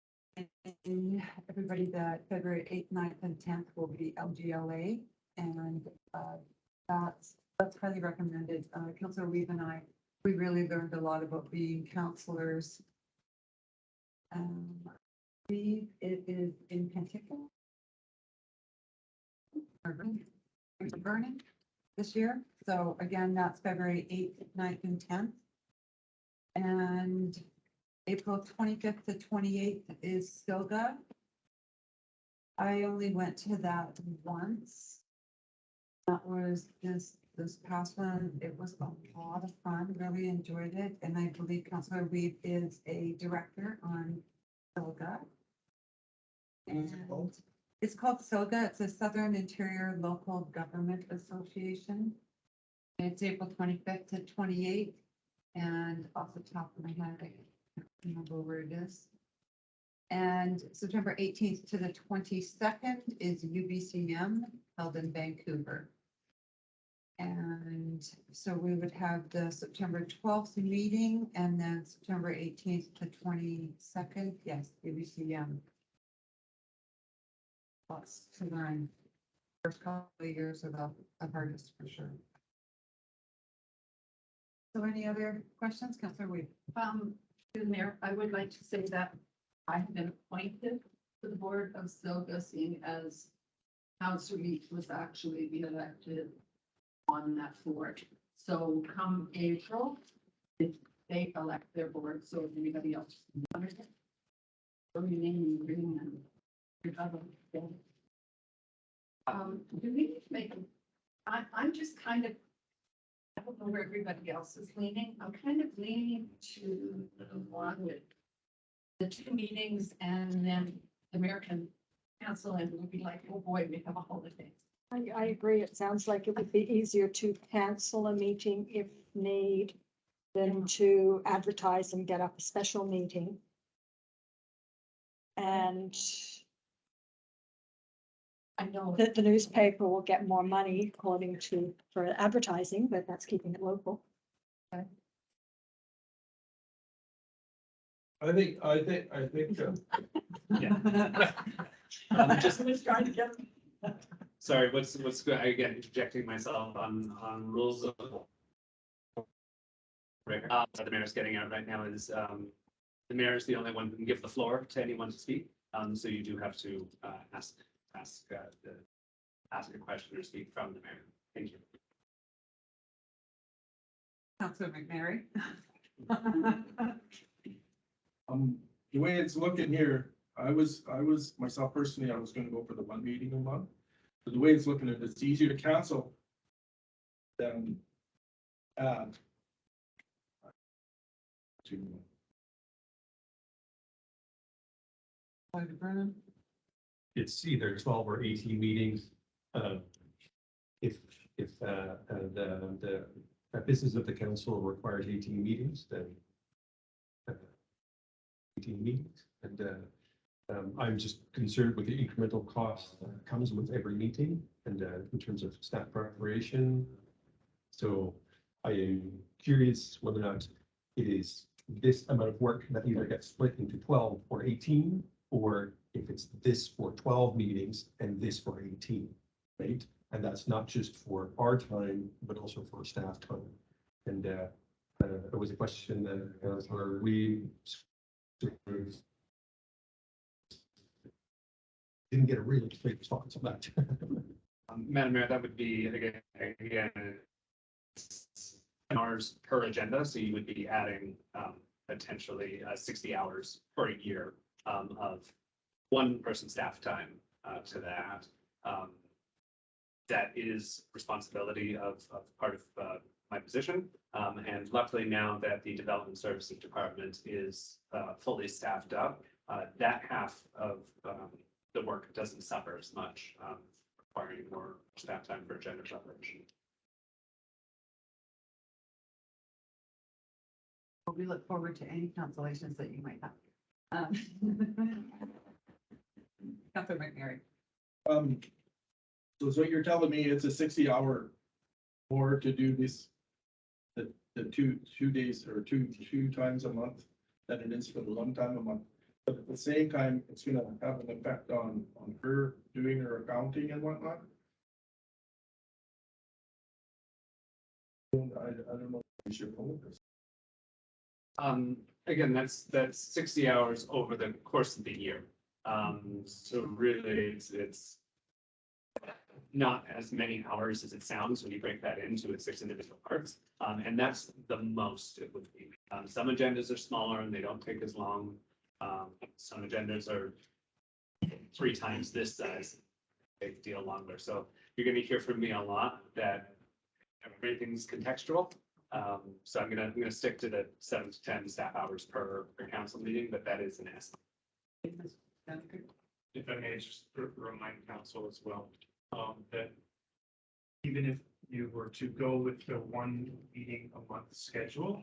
everybody that February 8th, 9th, and 10th will be LGLA, and that's highly recommended. Councillor Weave and I, we really learned a lot about being counselors. Weave, it is in Kentucky. Vernon this year. So again, that's February 8th, 9th, and 10th. And April 25th to 28th is Silga. I only went to that once. That was this past one. It was a lot of fun, really enjoyed it. And I believe Councillor Weave is a director on Silga. And it's called SOGA. It's a Southern Interior Local Government Association. It's April 25th to 28th. And off the top of my head, I can't remember where it is. And September 18th to the 22nd is UBCM held in Vancouver. And so we would have the September 12th meeting and then September 18th to 22nd. Yes, UBCM. Lots to learn. First couple of years are the hardest for sure. So any other questions, Councillor Weave? To the mayor, I would like to say that I have been appointed to the board of SOGA, seeing as Councillor Weave was actually the elected on that board. So come April, if they elect their board, so if anybody else wants it, throw your name in the ring and your other. Do we need to make, I'm just kind of, I don't know where everybody else is leaning. I'm kind of leaning to the one with the two meetings and then the American Council, and we'll be like, oh boy, we have a holiday. I agree. It sounds like it would be easier to cancel a meeting if need than to advertise and get up a special meeting. And I know. the newspaper will get more money according to, for advertising, but that's keeping it local. I think, Just was trying to get. Sorry, what's good, again, interjecting myself on rules of. The mayor's getting out right now is, the mayor is the only one who can give the floor to anyone to speak. So you do have to, ask a question or speak from the mayor. Thank you. Councillor McNary. The way it's looking here, I was myself personally, I was gonna go for the one meeting a month. But the way it's looking at, it's easier to cancel than add. it's either 12 or 18 meetings. If the business of the council requires 18 meetings, then 18 meetings. And I'm just concerned with the incremental cost that comes with every meeting and in terms of staff preparation. So I am curious whether or not it is this amount of work that either gets split into 12 or 18, or if it's this for 12 meetings and this for 18, right? And that's not just for our time, but also for staff time. And there was a question where we didn't get a really straight response on that. Madam Mayor, that would be, again, hours per agenda, so you would be adding potentially 60 hours per year of one person staff time to that. That is responsibility of part of my position. And luckily now that the Development Services Department is fully staffed up, that half of the work doesn't suffer as much, requiring more staff time for agenda preparation. We look forward to any consolations that you might have. Councilor McNary. So you're telling me it's a 60-hour or to do this, the two days or two times a month than it is for the 1 time a month. But at the same time, it's gonna have an effect on her doing her accounting and whatnot. I don't know if you should hold this. Again, that's 60 hours over the course of the year. So really it's not as many hours as it sounds when you break that into its 6 individual parts. And that's the most it would be. Some agendas are smaller and they don't take as long. Some agendas are 3 times this size, they deal longer. So you're gonna hear from me a lot that everything's contextual. So I'm gonna stick to the 7 to 10 staff hours per council meeting, but that is an estimate. If I may just remind council as well, that even if you were to go with the 1 meeting a month schedule,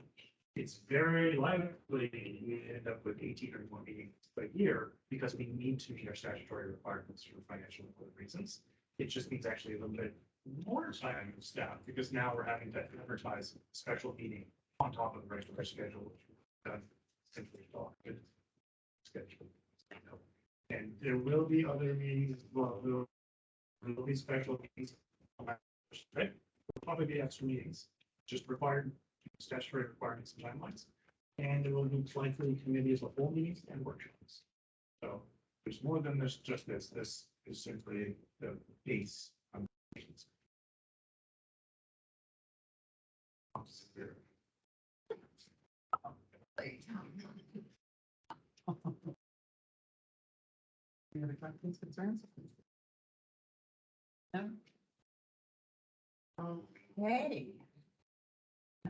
it's very likely you end up with 18 or more meetings a year because we need to meet our statutory requirements for financial and other reasons. It just means actually a little bit more time with staff because now we're having to advertise a special meeting on top of the regular schedule, which we've done simply documented schedule. And there will be other meetings as well. There will be special meetings, right? There'll probably be extra meetings, just required statutory requirements and timelines. And there will be likely committees of whole meetings and workshops. So there's more than this, just this. This is simply the base. Any other questions, concerns? No? Okay.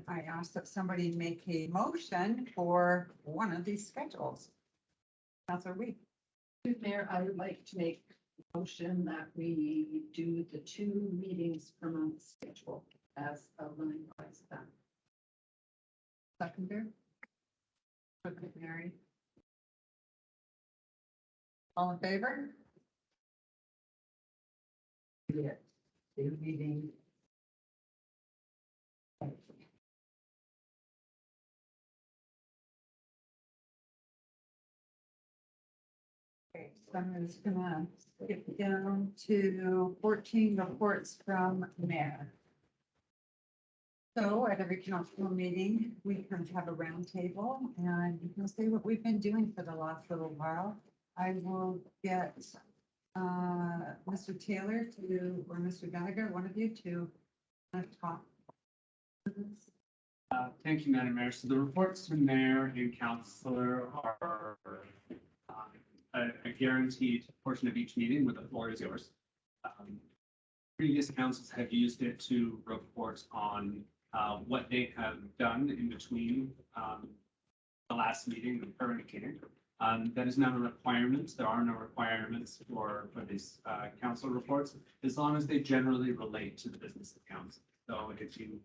I ask that somebody make a motion for one of these schedules. Councilor Reed. Mayor, I would like to make a motion that we do the 2 meetings per month schedule as outlined by staff. Seconder. Mary. All in favor? Yeah, 2 meetings. Okay, so I'm just gonna skip down to 14 reports from mayor. So at every council meeting, we can have a round table and you can say what we've been doing for the last little while. I will get Mr. Taylor to, or Mr. Gallagher, one of you to talk. Thank you, Madam Mayor. So the reports from mayor and councillor are a guaranteed portion of each meeting, where the floor is yours. Previous councils have used it to report on what they have done in between the last meeting and the current meeting. That is not a requirement. There are no requirements for these council reports, as long as they generally relate to the business of council. So if you've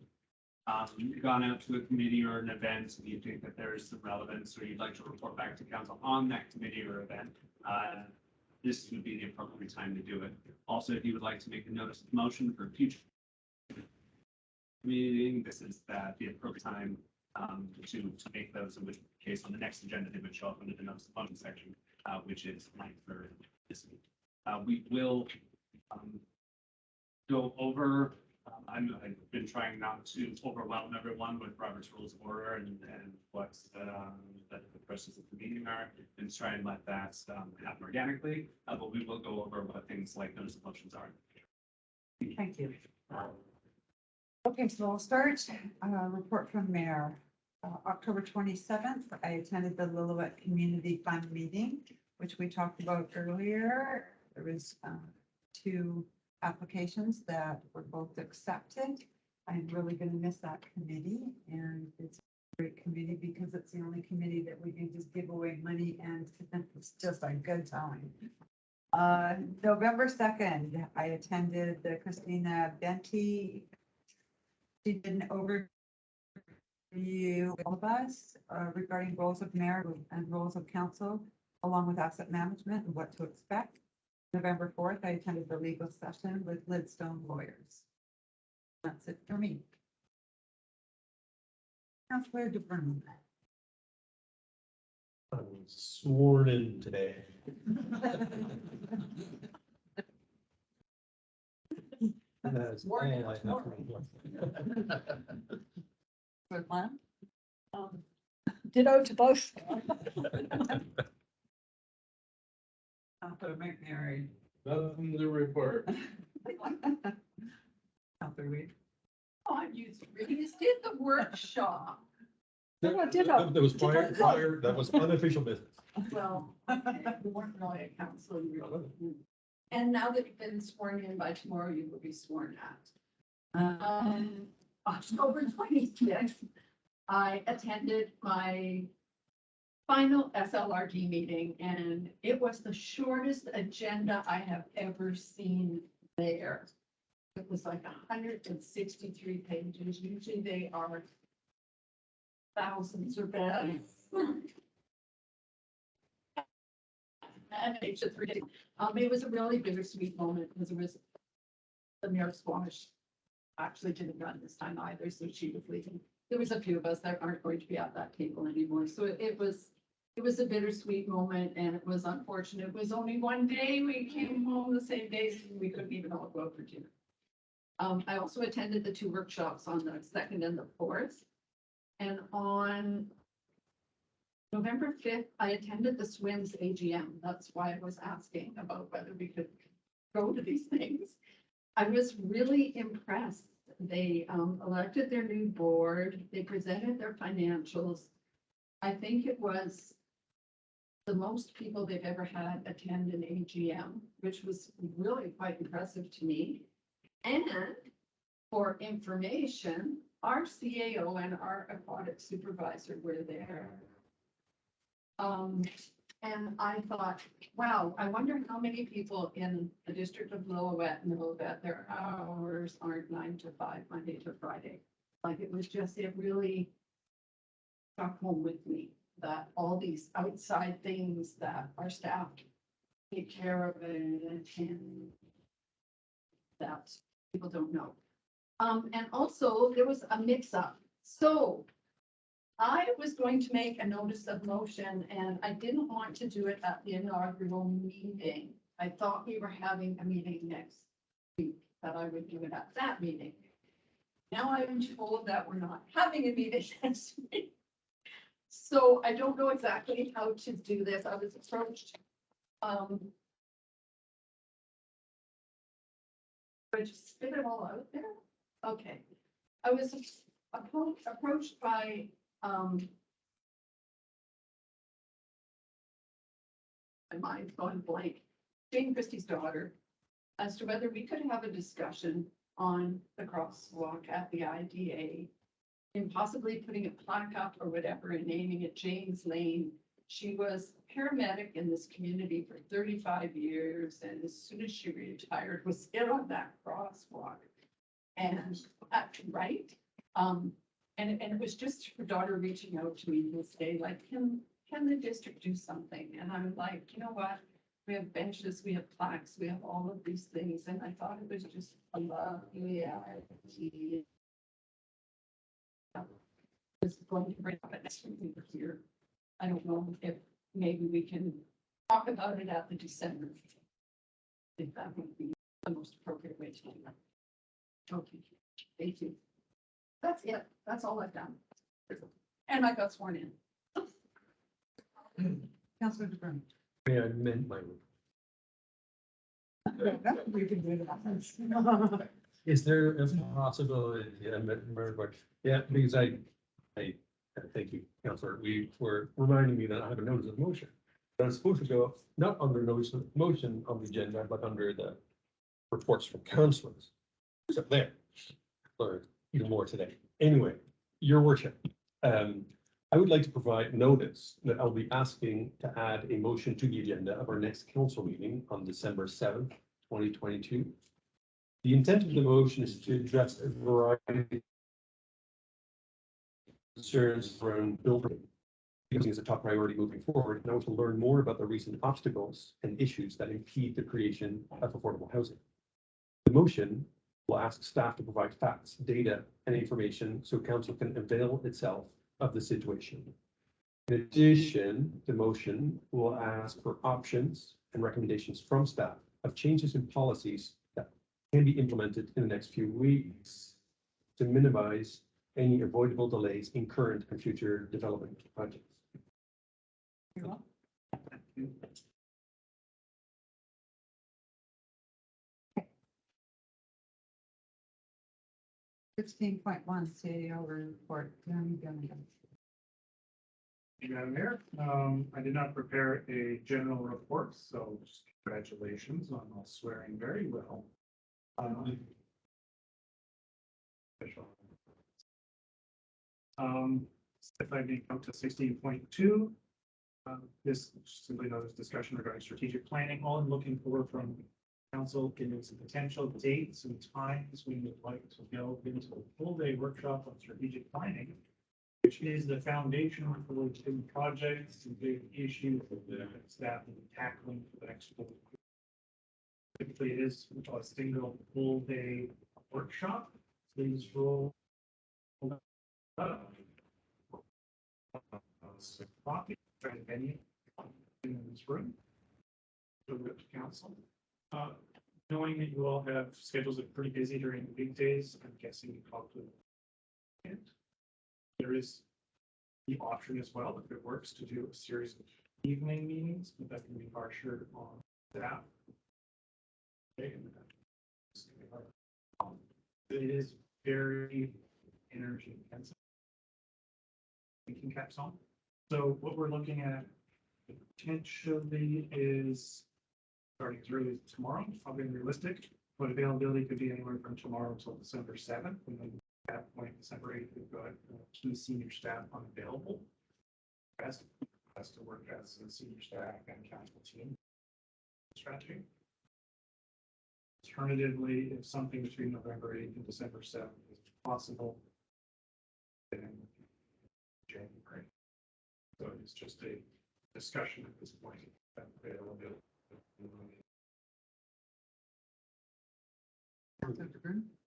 gone out to a committee or an event and you think that there is some relevance, or you'd like to report back to council on that committee or event, this would be the appropriate time to do it. Also, if you would like to make a notice of motion for future meeting, this is the appropriate time to make those, in which case on the next agenda, they would show up under the notice of motion section, which is like for this week. We will go over. I've been trying not to overwhelm everyone with Robert's Rules of Order and what the process of the meeting are, and try and let that happen organically. But we will go over what things like notice of motions are. Thank you. Okay, so I'll start, report from Mayor. October 27th, I attended the Lillooet Community Fund meeting, which we talked about earlier. There was, 2 applications that were both accepted. I'm really gonna miss that committee, and it's a great committee because it's the only committee that we can just give away money, and it's just a good time. November 2nd, I attended the Christina Benty. She did an overview of all of us regarding roles of mayor and roles of council, along with asset management and what to expect. November 4th, I attended the legal session with Lidstone lawyers. That's it for me. Councilor DeBruin. I was sworn in today. That's all I have to report. Good one. Ditto to both. Councilor McNary. Nothing to report. Councilor Reed. Oh, you three just did the workshop. Oh, ditto. That was prior, that was unofficial business. Well, okay, you weren't really a council. You were- And now that you've been sworn in, by tomorrow you will be sworn at. October 26th, I attended my final SLRD meeting, and it was the shortest agenda I have ever seen there. It was like 163 pages. Usually they are thousands or better. And it's just ridiculous. It was a really bittersweet moment because it was the Mayor Squamish actually didn't run this time either, so she was leaving. There was a few of us that aren't going to be at that table anymore, so it was a bittersweet moment, and it was unfortunate. It was only one day. We came home the same day, so we couldn't even all go out for dinner. I also attended the 2 workshops on the 2nd and the 4th. And on November 5th, I attended the SWIMS AGM. That's why I was asking about whether we could go to these things. I was really impressed. They elected their new board. They presented their financials. I think it was the most people they've ever had attend an AGM, which was really quite impressive to me. And for information, our CAO and our aquatic supervisor were there. And I thought, wow, I wonder how many people in the district of Lillooet know that their hours aren't 9 to 5, Monday to Friday. Like it was just, it really struck home with me that all these outside things that our staff take care of and that people don't know. And also there was a mix up. So I was going to make a notice of motion and I didn't want to do it at the inaugural meeting. I thought we were having a meeting next week, that I would do it at that meeting. Now I'm told that we're not having a meeting next week. So I don't know exactly how to do this. I was approached. I just spit it all out there. Okay. I was approached by my mind's gone blank, Jane Christie's daughter, as to whether we could have a discussion on the crosswalk at the IDA and possibly putting a plaque up or whatever and naming it James Lane. She was a paramedic in this community for 35 years, and as soon as she retired, was hit on that crosswalk. And right. And it was just her daughter reaching out to me this day, like, can the district do something? And I'm like, you know what? We have benches, we have plaques, we have all of these things. And I thought it was just a lovely idea. I was going to bring up it next week we were here. I don't know if maybe we can talk about it at the December. If that would be the most appropriate way to do that. Okay, thank you. That's it. That's all I've done. And I got sworn in. Councilor DeBruin. Yeah, I meant my. We can do that. Is there a possibility, yeah, because thank you, Counselor, we were reminding me that I have a notice of motion. That is supposed to go not under notice of motion on the agenda, but under the reports from councilors. So there, learned even more today. Anyway, your worship, I would like to provide notice that I'll be asking to add a motion to the agenda of our next council meeting on December 7th, 2022. The intent of the motion is to address a variety of concerns around building. Because it's a top priority moving forward, and I want to learn more about the recent obstacles and issues that impede the creation of affordable housing. The motion will ask staff to provide facts, data, and information so council can avail itself of the situation. In addition, the motion will ask for options and recommendations from staff of changes in policies that can be implemented in the next few weeks to minimize any avoidable delays in current and future development projects. 16.1 CAO report. Madam Mayor, I did not prepare a general report, so just congratulations on all swearing very well. If I may come to 16.2, this simply notice discussion regarding strategic planning. All I'm looking for from council is potential dates and times we would like to go into a full day workshop on strategic planning, which is the foundation for the big projects and big issues that the staff will be tackling for the next full. Typically, it is a single full day workshop. Please roll. Copy venue in this room. To council. Knowing that you all have schedules that are pretty busy during the weekdays, I'm guessing you probably. There is the option as well, if it works, to do a series of evening meetings, but that can be harsher on staff. Okay, and it is very energy intensive. Thinking caps on. So what we're looking at potentially is starting as early as tomorrow, probably realistic, but availability could be anywhere from tomorrow until December 7th. And then at that point, December 8th, we've got key senior staff unavailable. Best to work as a senior staff and council team strategy. Alternatively, if something between November 8th and December 7th is possible, then January. So it's just a discussion at this point.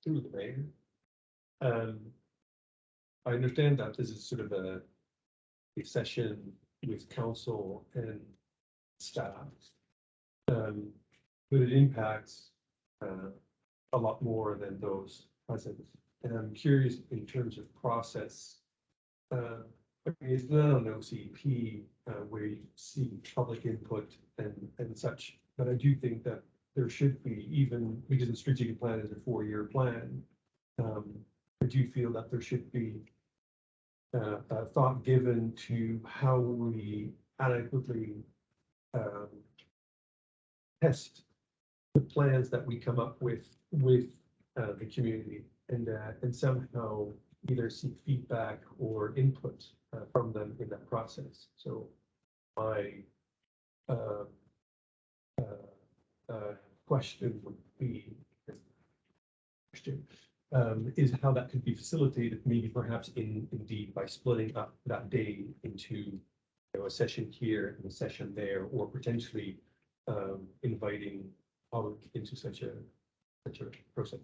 Through the mayor. I understand that this is sort of a session with council and staff. But it impacts a lot more than those present. And I'm curious in terms of process. It's not an OCP where you see public input and such, but I do think that there should be, even because the strategic plan is a 4-year plan. I do feel that there should be a thought given to how we adequately test the plans that we come up with the community and somehow either seek feedback or input from them in that process. So my question would be is how that could be facilitated, maybe perhaps indeed by splitting up that day into a session here and a session there, or potentially inviting public into such a process.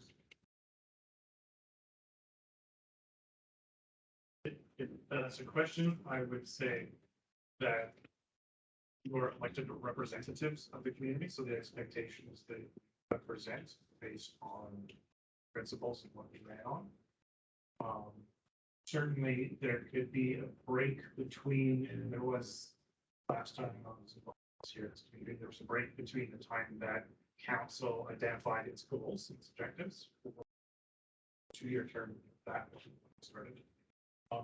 If that's a question, I would say that you're elected representatives of the community, so the expectation is they represent based on principles and what we ran on. Certainly, there could be a break between, and there was last time I was here, there was a break between the time that council identified its goals and objectives for 2-year term that started.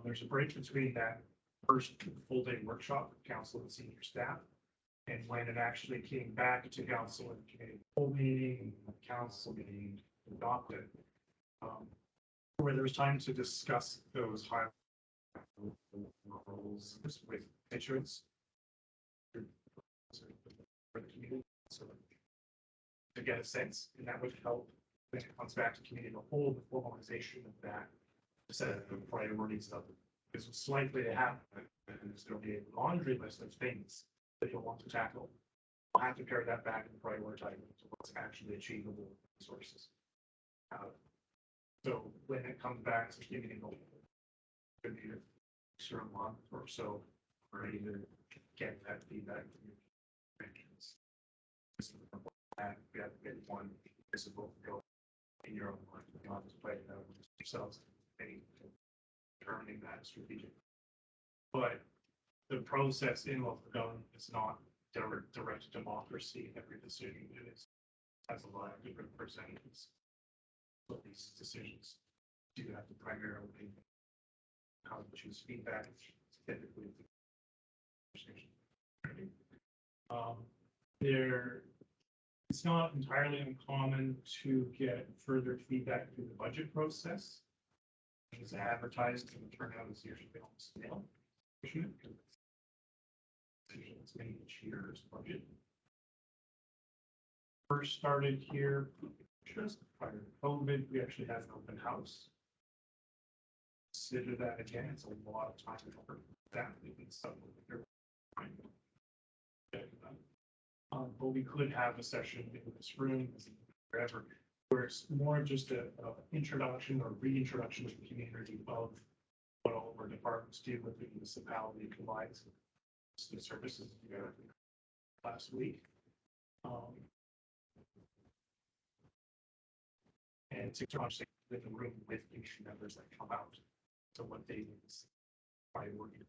There's a break between that first full day workshop with council and senior staff. And when it actually came back to council and committee full meeting and council meeting adopted. Where there was time to discuss those high roles with constituents. For the community, so to get a sense, and that would help when it comes back to community as a whole, the formalization of that set of priorities of this was likely to happen, and there'll be a laundry list of things that you'll want to tackle. We'll have to pare that back and prioritize to what's actually achievable resources. So when it comes back to community, could be a certain month or so, ready to get that feedback from your mentions. We have been one visible go in your own mind, you don't just play it out with yourselves, any determining that strategic. But the process in local government is not direct democracy. Every decision has a lot of different percentages. So these decisions do have to primarily how to choose feedback. Typically, it's not entirely uncommon to get further feedback through the budget process. It's advertised and the turnout is usually almost nil. It's made each year's budget. First started here just prior to COVID, we actually had an open house. Consider that again, it's a lot of time and effort. That it's something that you're but we could have a session in this room, wherever, where it's more just a introduction or reintroduction to the community of what all of our departments do, what the municipality provides, the services you got last week. And to conversate with the room with community members that come out to what they need priority.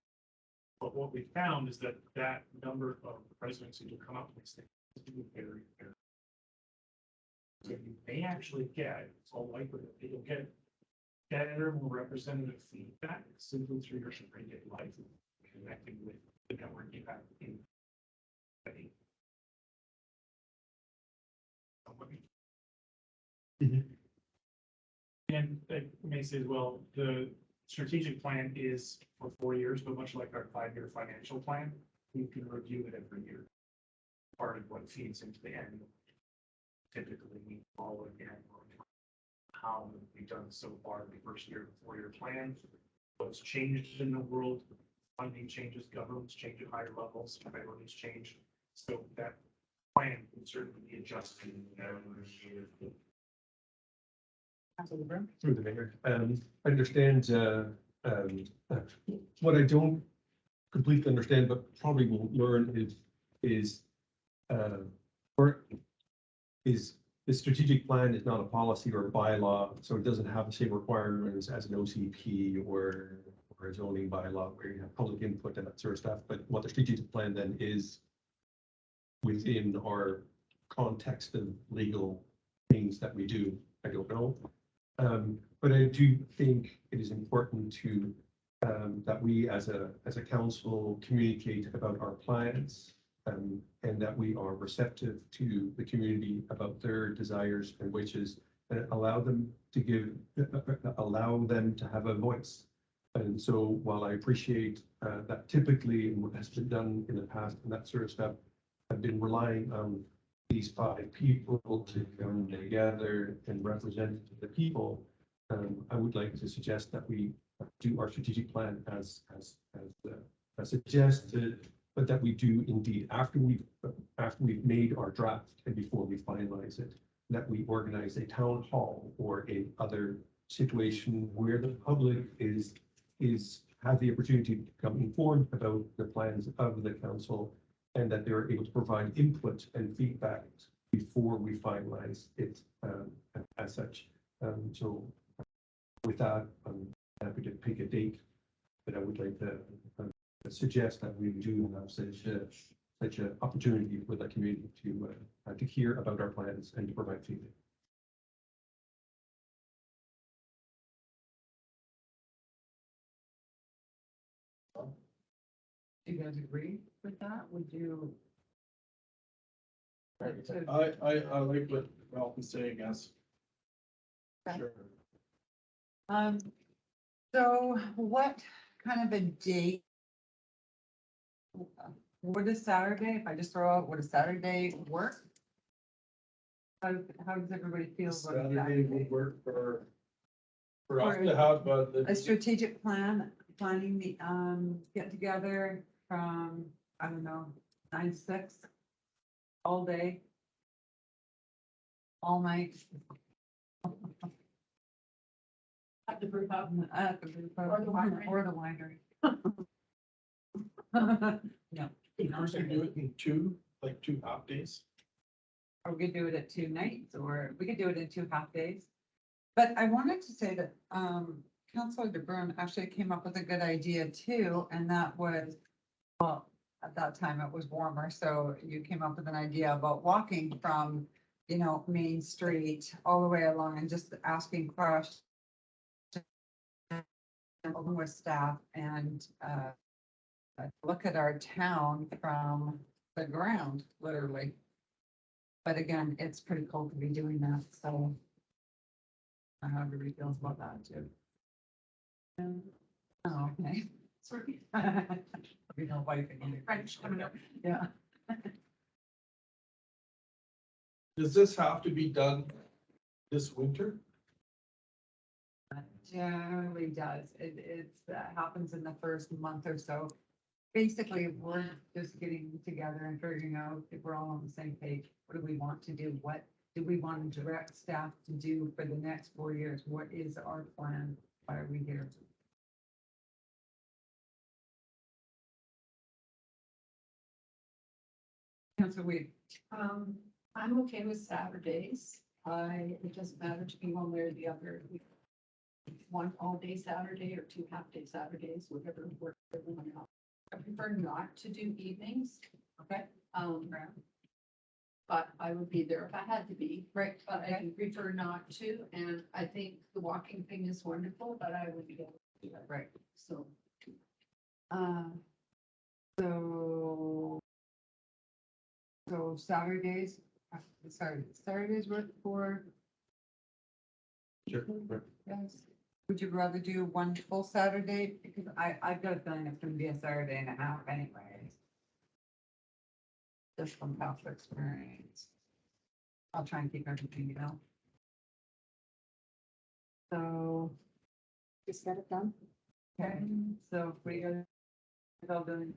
But what we found is that that number of residents who do come up to these things is very, very. So you may actually get, it's all likely that you'll get better, more representative feedback simply through your everyday life, connecting with the network you have in. And I may say as well, the strategic plan is for 4 years, but much like our 5-year financial plan, we can review it every year. Part of what feeds into the annual. Typically, we follow again how we've done so far in the first year of the 4-year plan. What's changed in the world, funding changes, governments change at higher levels, priorities change. So that plan can certainly be adjusted. Through the mayor, I understand what I don't completely understand, but probably will learn is the strategic plan is not a policy or a bylaw, so it doesn't have the same requirements as an OCP or a zoning bylaw where you have public input and that sort of stuff. But what the strategic plan then is within our context of legal things that we do, I don't know. But I do think it is important to that we as a council communicate about our plans and that we are receptive to the community about their desires and wishes and allow them to have a voice. And so while I appreciate that typically what has been done in the past and that sort of stuff, I've been relying on these 5 people to come together and represent the people. I would like to suggest that we do our strategic plan as suggested, but that we do indeed after we've made our draft and before we finalize it, that we organize a town hall or a other situation where the public has the opportunity to become informed about the plans of the council and that they're able to provide input and feedback before we finalize it as such. So with that, I'm happy to pick a date, but I would like to suggest that we do have such an opportunity for the community to hear about our plans and to provide feedback. Do you guys agree with that? Would you? I like what Ralph is saying, yes. Okay. Sure. So what kind of a date? Would a Saturday, if I just throw out, would a Saturday work? How does everybody feel about Saturday that? would work for us For to have, A strategic planning the, get together from, I don't know, 9 to 6, all day, all night. At the brew pub. At the brew pub, Or the winery. Or the winery. No, could we do it in two half days? or we could do it at 2 nights, or we could do it in 2 half days. But I wanted to say that, Councillor DeBruin actually came up with a good idea too, and that was, well, at that time it was warmer, so you came up with an idea about walking from, Main Street all the way along and just asking questions with staff and, look at our town from the ground, literally. But again, it's pretty cool to be doing that, so. I don't know how everybody feels about that too. Oh, okay. Sorry. You know, wife and French coming up. yeah. Does this have to be done this winter? Generally does. It's happens in the first month or so. Basically, we're just getting together and figuring out if we're all on the same page. What do we want to do? What do we want to direct staff to do for the next 4 years? What is our plan? Why are we here? Councilor Weed. I'm okay with Saturdays. It doesn't matter to me one way or the other. One all-day Saturday or 2 half-day Saturdays, whatever works for everyone else. I prefer not to do evenings. Okay. But I would be there if I had to be. Right. But I prefer not to, and I think the walking thing is wonderful, but I would be able to do that. Right. So. So Saturdays, Saturdays work for, Sure. yes. Would you rather do one full Saturday? Because I've got a feeling it's gonna be a Saturday and a half anyways. Just from past experience. I'll try and keep everything, So, Just get it done. okay, so if we go, all doing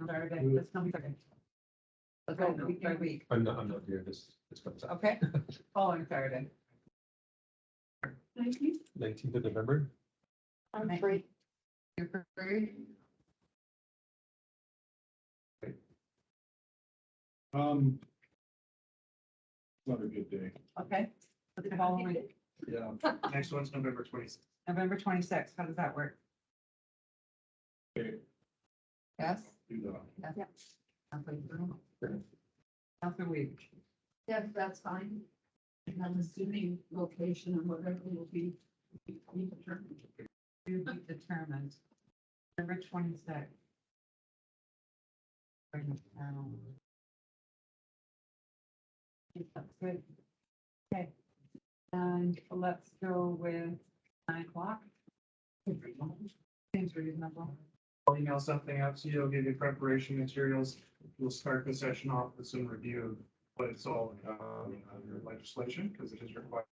Saturday, this coming Saturday. Let's go week by week, I'm not here this comes up. okay? Following Saturday. 19th of November. I'm Thank free. You're free? Not a good day. Okay. What's the following, Yeah. Next one's November 26th. November 26th, how does that work? Okay, Yes? do that. Yes. Yep. Councilor Brewer? Councilor Weed? Yes, that's fine. And I'm assuming location and whatever will be determined. To be determined. November 26th. Bring it down. That's good. Okay. And let's go with 9 o'clock. Seems reasonable. I'll email something out to you. I'll give you preparation materials. We'll start the session off with some review of what it's all under legislation, because it is required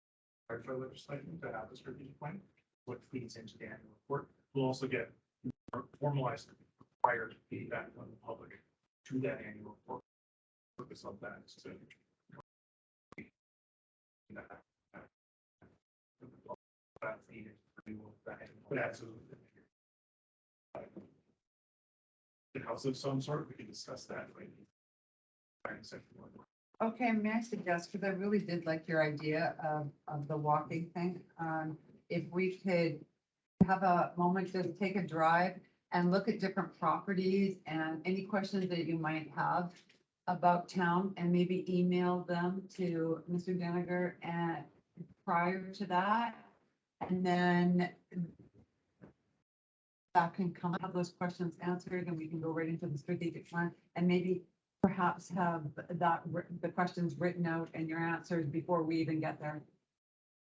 for legislation to have a strategic plan, what feeds into the annual report. We'll also get formalized required feedback from the public to that annual report. Focus on that. So, that's needed for renewal of that, but absolutely. The house of some sort, we can discuss that. Okay, may I suggest, because I really did like your idea of the walking thing, if we could have a moment to take a drive and look at different properties and any questions that you might have about town, and maybe email them to Mr. Deniger and prior to that, and then that can come, have those questions answered, and we can go right into the strategic plan, and maybe perhaps have that, the questions written out and your answers before we even get there.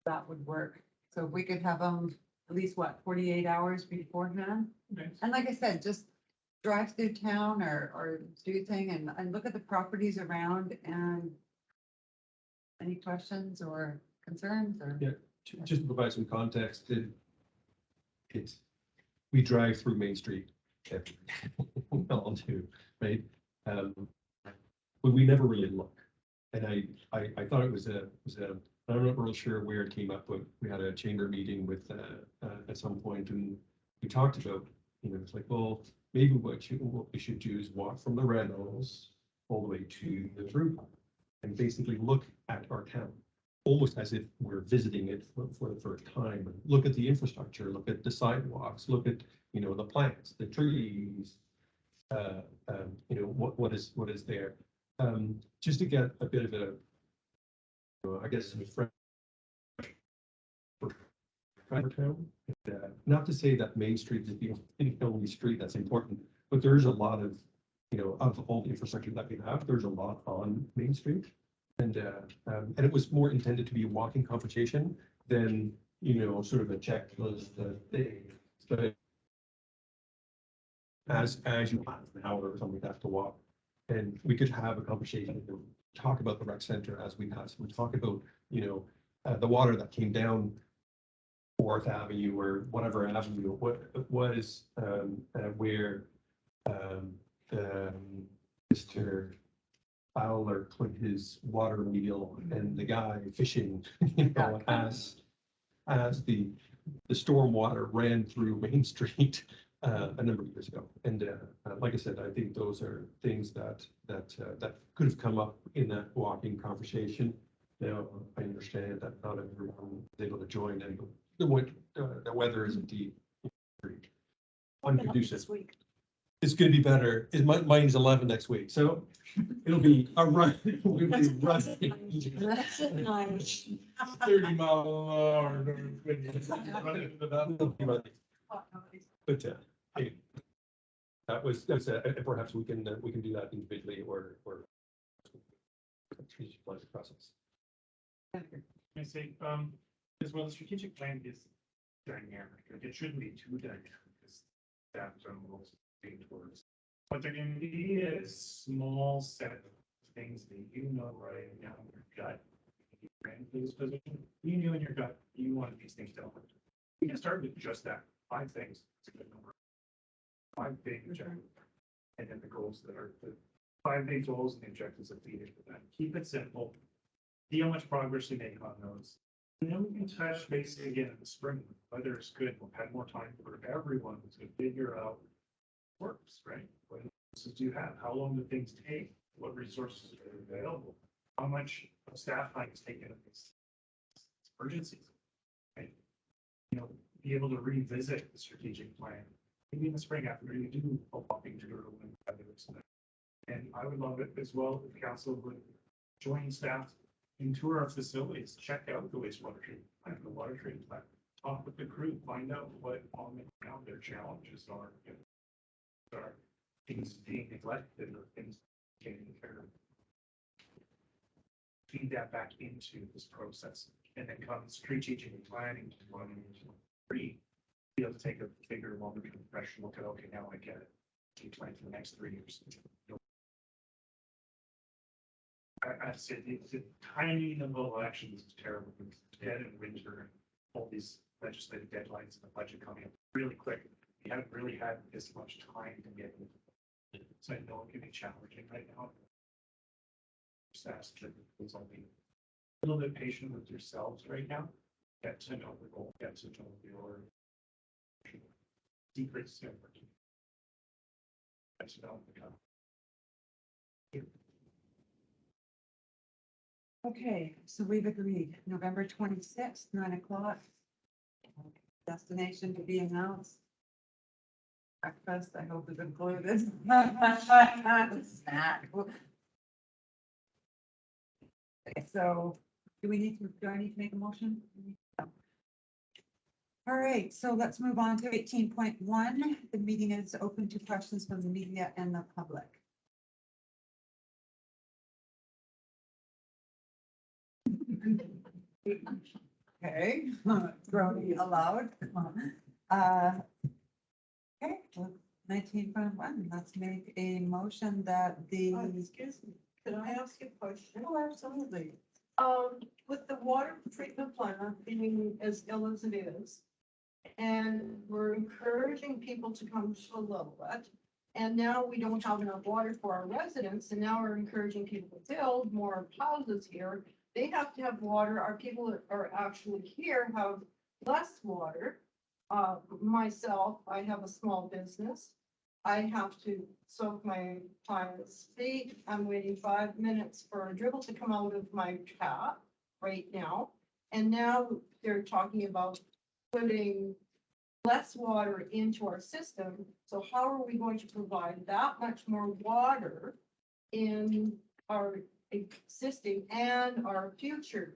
That would work. So if we could have them at least, what, 48 hours beforehand? And like I said, just drive through town or do your thing and look at the properties around and any questions or concerns or? Yeah. Just to provide some context, we drive through Main Street. We all do, right? But we never really look. And I thought it was I'm not really sure where it came up, but we had a chamber meeting with, at some point, and we talked about, it's like, well, maybe what we should do is walk from the Reynolds all the way to the through park and basically look at our town, almost as if we're visiting it for the first time. And look at the infrastructure, look at the sidewalks, look at, the plants, the trees, what is there. Just to get a bit of a, I guess, town. Not to say that Main Street is the only street that's important, but there is a lot of, of all the infrastructure that we have, there's a lot on Main Street. And it was more intended to be a walking conversation than, sort of a checklist thing. But as you have an hour or something, we have to walk, and we could have a conversation, talk about the rec center as we have. So we talk about, the water that came down 4th Avenue or whatever avenue, what is where Mr. Fowler put his water wheel and the guy fishing, as the storm water ran through Main Street a number of years ago. And like I said, I think those are things that could have come up in that walking conversation. Now, I understand that not everyone is able to join, and the weather is indeed unconducive. It's going to be better. Mine's 11 next week, so it'll be a run. We'll be running. That's it, nice. 30 mile an hour. But hey, that's and perhaps we can do that individually or strategic planning process. I say, as well, the strategic plan is dynamic. Like, it shouldn't be too dynamic because that's on most being towards. But there can be a small set of things that right now in your gut. You ran for this position, you knew in your gut you wanted these things done. We can start with just that 5 things. It's a good number. 5 big objectives, and then the goals that are the 5 big goals and the objectives that feed into that. Keep it simple. See how much progress we make on those. And then we can touch base again in the spring. Weather is good. We'll have more time for everyone to figure out what works, right? What resources do you have? How long do things take? What resources are available? How much of staff time is taken in these urgencies? Right? Be able to revisit the strategic plan. Maybe in the spring after you do a walking tour and others. And I would love it as well if council would join staff and tour our facilities, check out the wastewater treatment plant, the water treatment plant, talk with the crew, find out what on the ground their challenges are. Are things being neglected or things getting care of? Feed that back into this process, and then come strategic planning to 1 and 3. Be able to take a bigger, longer term impression, look at, okay, now I get it. Keep planning for the next 3 years. I said the timing of elections is terrible. It's dead in winter and all these legislative deadlines and the budget coming up really quick. We haven't really had this much time to get it. So I know it can be challenging right now. Just ask that it's only a little bit patient with yourselves right now. Get to know the goal, get to know your secrets. Get to know the company. Okay, so we've agreed, November 26th, 9 o'clock. Destination to be announced. Breakfast, I hope is included. Snack. Okay, so do I need to make a motion? No. All right, so let's move on to 18.1. The meeting is open to questions from the media and the public. Okay, Brody allowed. Okay, 19.1, let's make a motion that the. Excuse me, can I ask you a question? Oh, absolutely. With the water treatment plant being as ill as it is, and we're encouraging people to come to Lillooet, and now we don't have enough water for our residents, and now we're encouraging people to build more houses here. They have to have water. Our people that are actually here have less water. Myself, I have a small business. I have to soak my client's feet. I'm waiting 5 minutes for a dribble to come out of my tap right now. And now they're talking about putting less water into our system. So how are we going to provide that much more water in our existing and our future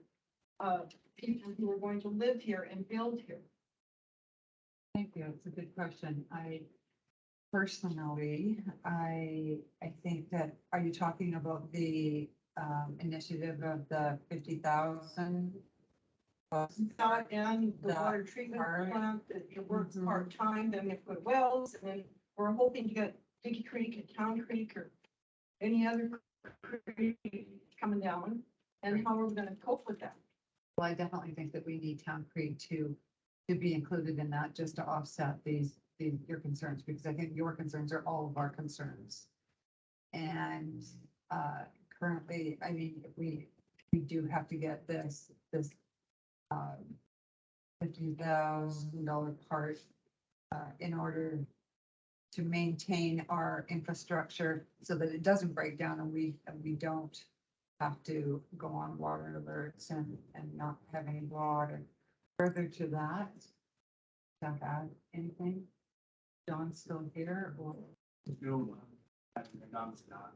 people who are going to live here and build here? Thank you. It's a good question. Personally, I think that, are you talking about the initiative of the 50,000? That and the That water treatment part. plant, it works Mhm. part-time, then we put wells, and then we're hoping to get Dickey Creek and Town Creek or any other creek coming down, and how are we gonna cope with that? Well, I definitely think that we need Town Creek to be included in that, just to offset your concerns, because I think your concerns are all of our concerns. And currently, I mean, we do have to get this $50,000 part in order to maintain our infrastructure so that it doesn't break down and we don't have to go on water alerts and not have any water. Further to that, Doug, add anything? John's still here or? No, Dom's not.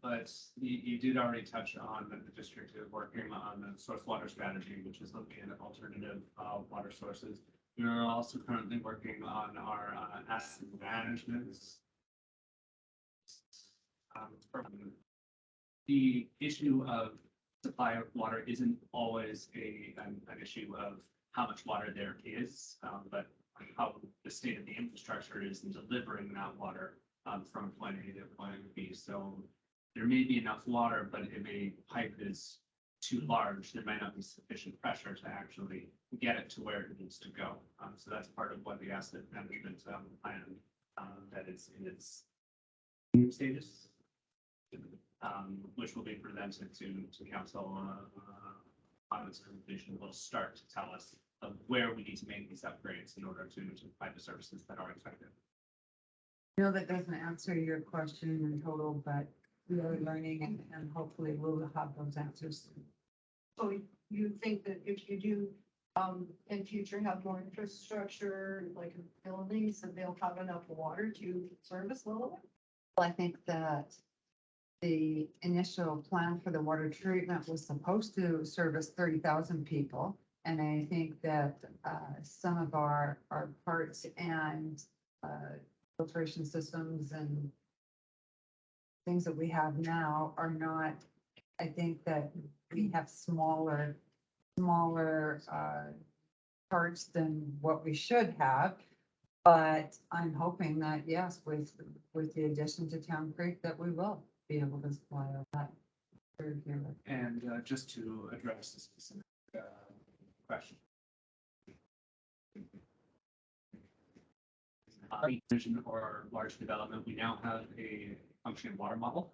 But you did already touch on that the district is working on the source water strategy, which is looking at alternative water sources. We are also currently working on our asset management. The issue of supply of water isn't always an issue of how much water there is, but how the state of the infrastructure is in delivering that water from point A to point B. So there may be enough water, but if a pipe is too large, there might not be sufficient pressure to actually get it to where it needs to go. So that's part of what the asset management plan that is in its stages, which will be presented to council on its completion, will start to tell us of where we need to make these upgrades in order to provide the services that are expected. I know that doesn't answer your question in total, but we are learning and hopefully we'll have those answers soon. So you think that if you do, in future have more infrastructure, like buildings, that they'll have enough water to service Lillooet? Well, I think that the initial plan for the water treatment was supposed to service 30,000 people. And I think that some of our parts and filtration systems and things that we have now are not, I think that we have smaller parts than what we should have. But I'm hoping that, yes, with the addition to Town Creek, that we will be able to supply all that. And just to address the specific question. Vision or large development, we now have a functioning water model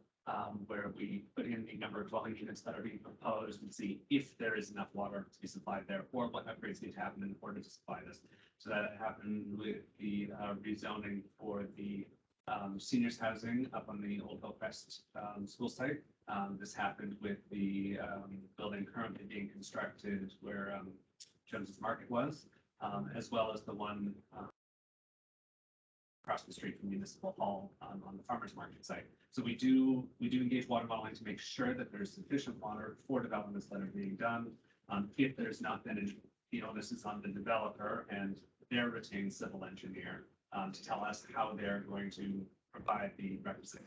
where we put in the number of dwelling units that are being proposed and see if there is enough water to be supplied there or what upgrades need to happen in order to supply this. So that happened with the rezoning for the seniors housing up on the Old Hillcrest school site. This happened with the building currently being constructed where Jones's Market was, as well as the one across the street from Municipal Hall on the farmers market site. So we do engage water modeling to make sure that there's sufficient water for developments that are being done. If there's not, then the onus is on the developer and their retained civil engineer to tell us how they're going to provide the requisite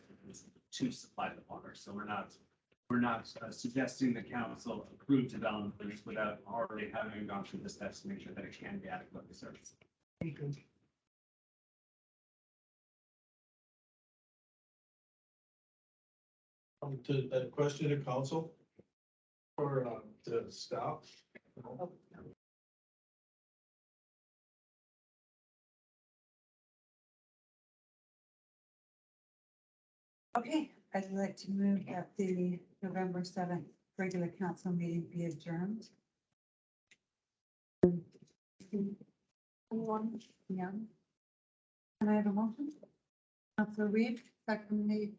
to supply the water. So we're not suggesting the council approve developments without already having gone through the steps to make sure that it can be adequately serviced. To a question to council or to staff. Okay, I'd like to move that the November 7th regular council meeting be adjourned. Anyone? Yeah. Can I have a motion? Councilor Reed, secondly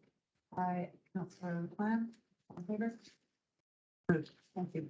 by Councilor Plan. All in favor? Good, thank you.